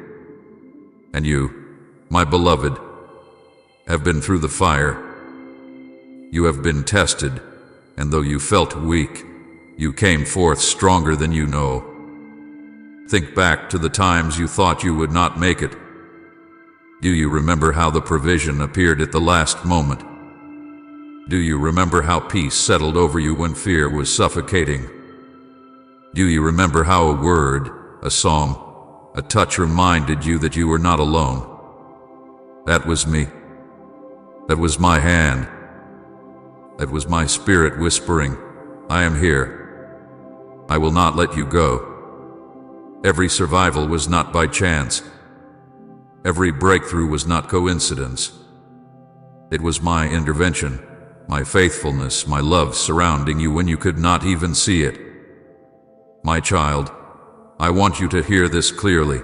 And you, my beloved, have been through the fire. You have been tested, and though you felt weak, you came forth stronger than you know. Think back to the times you thought you would not make it. Do you remember how the provision appeared at the last moment? Do you remember how peace settled over you when fear was suffocating? Do you remember how a word, a song, a touch reminded you that you were not alone? That was me. That was my hand. That was my spirit whispering, I am here. I will not let you go. Every survival was not by chance. Every breakthrough was not coincidence. It was my intervention, my faithfulness, my love surrounding you when you could not even see it. My child, I want you to hear this clearly.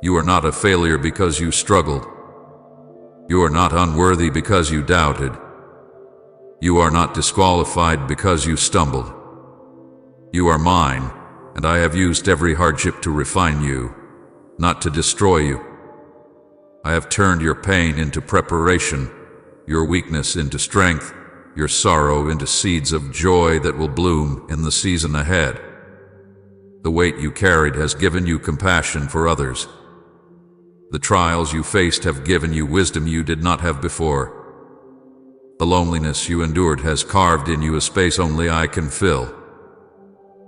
You are not a failure because you struggled. You are not unworthy because you doubted. You are not disqualified because you stumbled. You are mine, and I have used every hardship to refine you, not to destroy you. I have turned your pain into preparation, your weakness into strength, your sorrow into seeds of joy that will bloom in the season ahead. The weight you carried has given you compassion for others. The trials you faced have given you wisdom you did not have before. The loneliness you endured has carved in you a space only I can fill.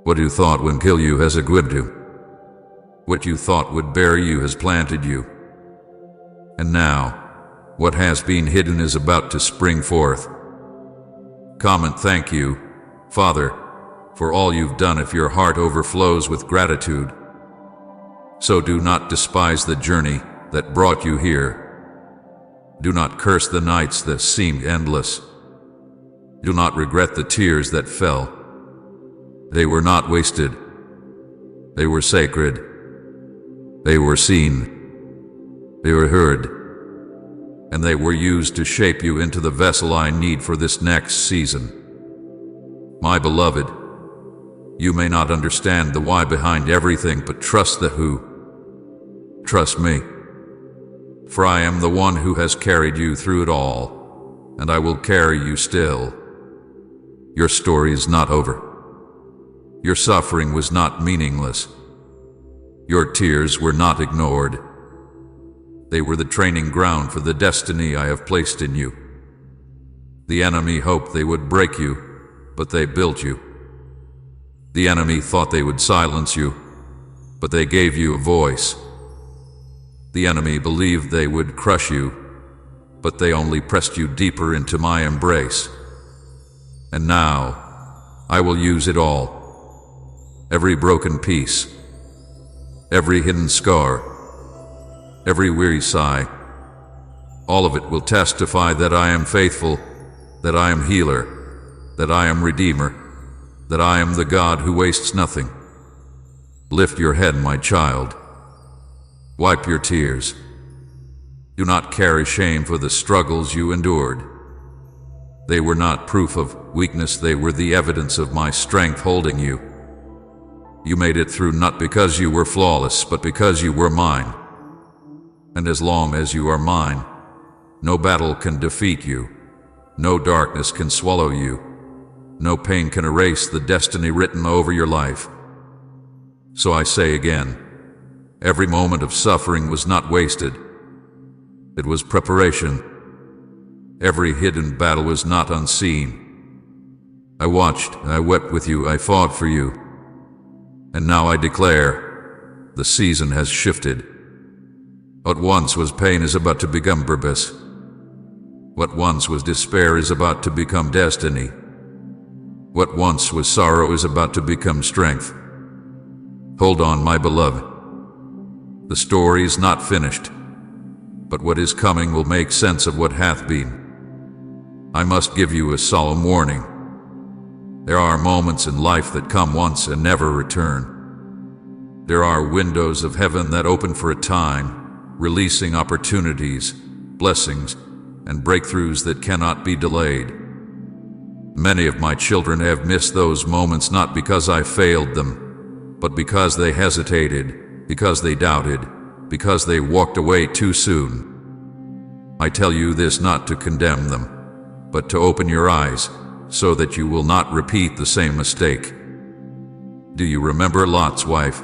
What you thought would kill you has equipped you. What you thought would bury you has planted you. And now, what has been hidden is about to spring forth. Come and thank you, Father, for all you've done if your heart overflows with gratitude. So do not despise the journey that brought you here. Do not curse the nights that seemed endless. Do not regret the tears that fell. They were not wasted. They were sacred. They were seen. They were heard. And they were used to shape you into the vessel I need for this next season. My beloved, you may not understand the why behind everything, but trust the who. Trust me. For I am the one who has carried you through it all, and I will carry you still. Your story is not over. Your suffering was not meaningless. Your tears were not ignored. They were the training ground for the destiny I have placed in you. The enemy hoped they would break you, but they built you. The enemy thought they would silence you, but they gave you a voice. The enemy believed they would crush you, but they only pressed you deeper into my embrace. And now, I will use it all. Every broken piece, every hidden scar, every weary sigh, all of it will testify that I am faithful, that I am healer, that I am redeemer, that I am the God who wastes nothing. Lift your head, my child. Wipe your tears. Do not carry shame for the struggles you endured. They were not proof of weakness, they were the evidence of my strength holding you. You made it through not because you were flawless, but because you were mine. And as long as you are mine, no battle can defeat you. No darkness can swallow you. No pain can erase the destiny written over your life. So I say again, every moment of suffering was not wasted. It was preparation. Every hidden battle was not unseen. I watched, I wept with you, I fought for you. And now I declare, the season has shifted. What once was pain is about to become purpose. What once was despair is about to become destiny. What once was sorrow is about to become strength. Hold on, my beloved. The story is not finished, but what is coming will make sense of what hath been. I must give you a solemn warning. There are moments in life that come once and never return. There are windows of heaven that open for a time, releasing opportunities, blessings, and breakthroughs that cannot be delayed. Many of my children have missed those moments not because I failed them, but because they hesitated, because they doubted, because they walked away too soon. I tell you this not to condemn them, but to open your eyes so that you will not repeat the same mistake. Do you remember Lot's wife?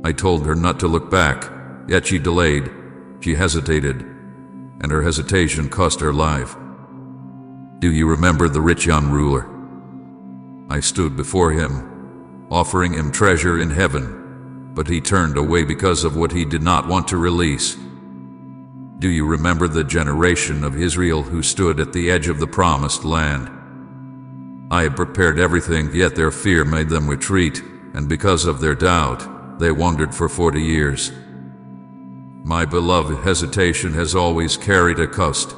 I told her not to look back, yet she delayed, she hesitated, and her hesitation cost her life. Do you remember the rich young ruler? I stood before him, offering him treasure in heaven, but he turned away because of what he did not want to release. Do you remember the generation of Israel who stood at the edge of the promised land? I had prepared everything, yet their fear made them retreat, and because of their doubt, they wandered for 40 years. My beloved, hesitation has always carried a cost.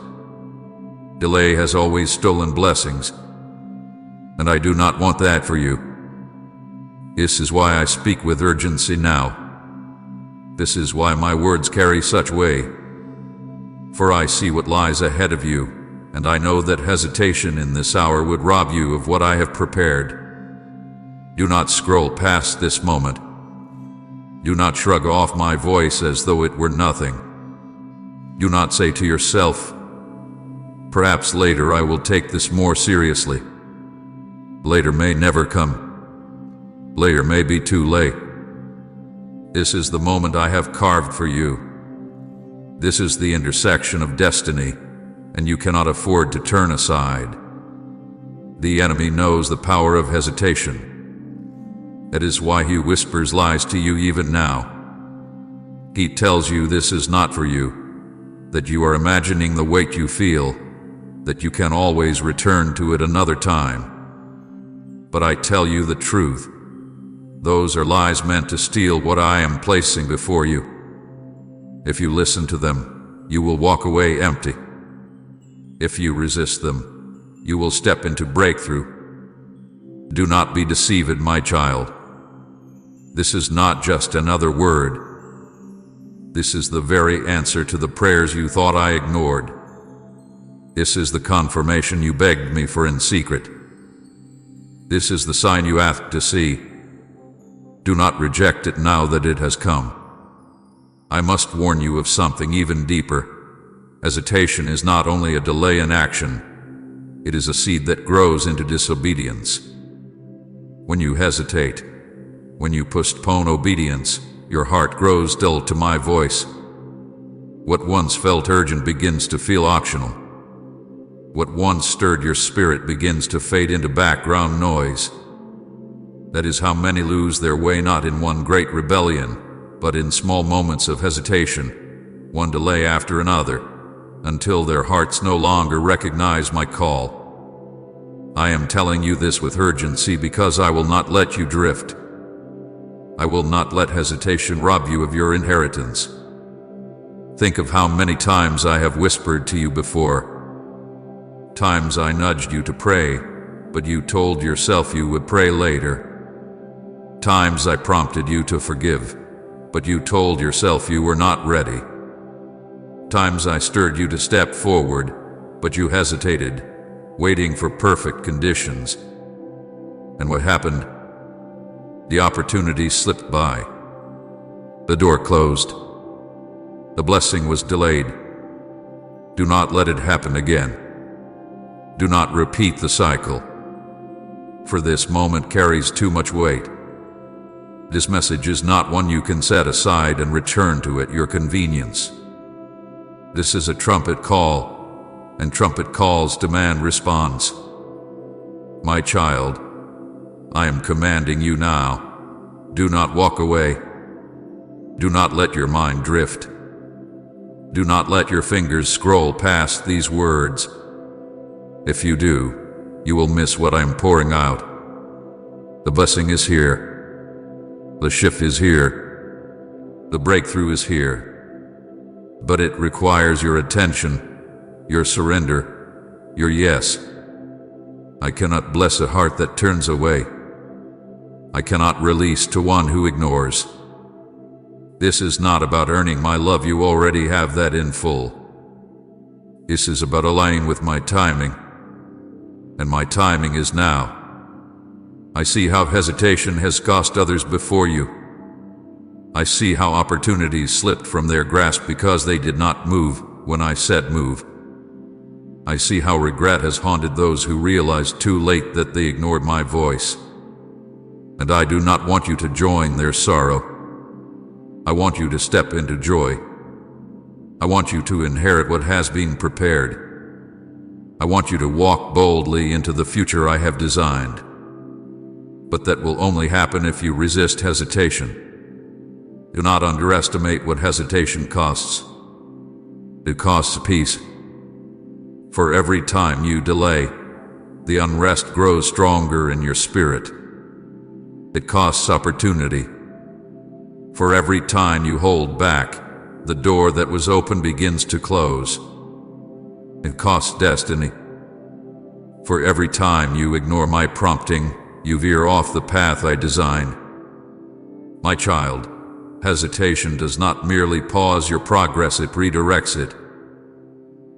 Delay has always stolen blessings, and I do not want that for you. This is why I speak with urgency now. This is why my words carry such weight. For I see what lies ahead of you, and I know that hesitation in this hour would rob you of what I have prepared. Do not scroll past this moment. Do not shrug off my voice as though it were nothing. Do not say to yourself, "Perhaps later I will take this more seriously." Later may never come. Later may be too late. This is the moment I have carved for you. This is the intersection of destiny, and you cannot afford to turn aside. The enemy knows the power of hesitation. That is why he whispers lies to you even now. He tells you this is not for you, that you are imagining the weight you feel, that you can always return to it another time. But I tell you the truth. Those are lies meant to steal what I am placing before you. If you listen to them, you will walk away empty. If you resist them, you will step into breakthrough. Do not be deceived, my child. This is not just another word. This is the very answer to the prayers you thought I ignored. This is the confirmation you begged me for in secret. This is the sign you asked to see. Do not reject it now that it has come. I must warn you of something even deeper. Hesitation is not only a delay in action, it is a seed that grows into disobedience. When you hesitate, when you postpone obedience, your heart grows dull to my voice. What once felt urgent begins to feel optional. What once stirred your spirit begins to fade into background noise. That is how many lose their way, not in one great rebellion, but in small moments of hesitation, one delay after another, until their hearts no longer recognize my call. I am telling you this with urgency because I will not let you drift. I will not let hesitation rob you of your inheritance. Think of how many times I have whispered to you before. Times I nudged you to pray, but you told yourself you would pray later. Times I prompted you to forgive, but you told yourself you were not ready. Times I stirred you to step forward, but you hesitated, waiting for perfect conditions. And what happened? The opportunity slipped by. The door closed. The blessing was delayed. Do not let it happen again. Do not repeat the cycle, for this moment carries too much weight. This message is not one you can set aside and return to at your convenience. This is a trumpet call, and trumpet calls demand response. My child, I am commanding you now. Do not walk away. Do not let your mind drift. Do not let your fingers scroll past these words. If you do, you will miss what I am pouring out. The blessing is here. The shift is here. The breakthrough is here. But it requires your attention, your surrender, your yes. I cannot bless a heart that turns away. I cannot release to one who ignores. This is not about earning my love, you already have that in full. This is about aligning with my timing, and my timing is now. I see how hesitation has cost others before you. I see how opportunities slipped from their grasp because they did not move when I said move. I see how regret has haunted those who realized too late that they ignored my voice. And I do not want you to join their sorrow. I want you to step into joy. I want you to inherit what has been prepared. I want you to walk boldly into the future I have designed. But that will only happen if you resist hesitation. Do not underestimate what hesitation costs. It costs peace. For every time you delay, the unrest grows stronger in your spirit. It costs opportunity. For every time you hold back, the door that was open begins to close. It costs destiny. For every time you ignore my prompting, you veer off the path I design. My child, hesitation does not merely pause your progress, it redirects it.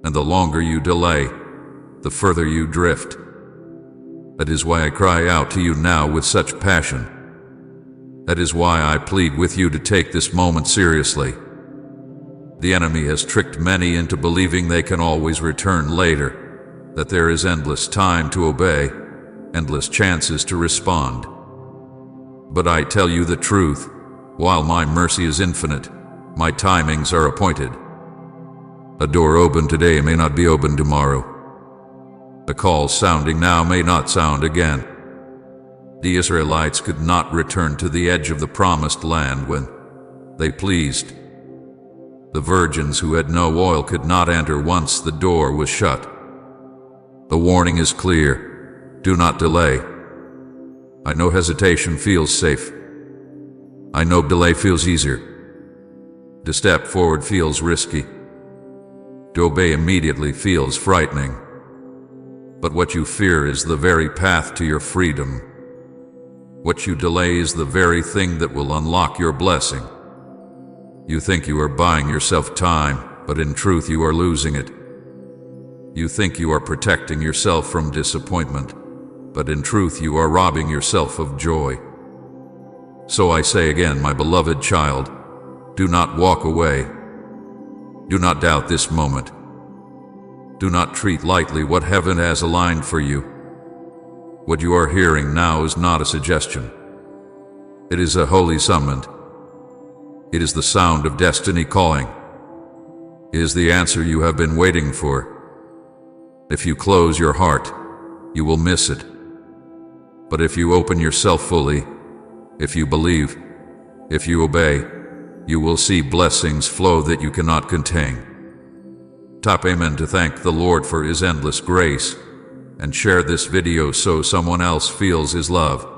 And the longer you delay, the further you drift. That is why I cry out to you now with such passion. That is why I plead with you to take this moment seriously. The enemy has tricked many into believing they can always return later, that there is endless time to obey, endless chances to respond. But I tell you the truth, while my mercy is infinite, my timings are appointed. A door opened today may not be opened tomorrow. A call sounding now may not sound again. The Israelites could not return to the edge of the promised land when they pleased. The virgins who had no oil could not enter once the door was shut. The warning is clear. Do not delay. I know hesitation feels safe. I know delay feels easier. To step forward feels risky. To obey immediately feels frightening. But what you fear is the very path to your freedom. What you delay is the very thing that will unlock your blessing. You think you are buying yourself time, but in truth you are losing it. You think you are protecting yourself from disappointment, but in truth you are robbing yourself of joy. So I say again, my beloved child, do not walk away. Do not doubt this moment. Do not treat lightly what heaven has aligned for you. What you are hearing now is not a suggestion. It is a holy summons. It is the sound of destiny calling. It is the answer you have been waiting for. If you close your heart, you will miss it. But if you open yourself fully, if you believe, if you obey, you will see blessings flow that you cannot contain. Tap amen to thank the Lord for His endless grace, and share this video so someone else feels His love.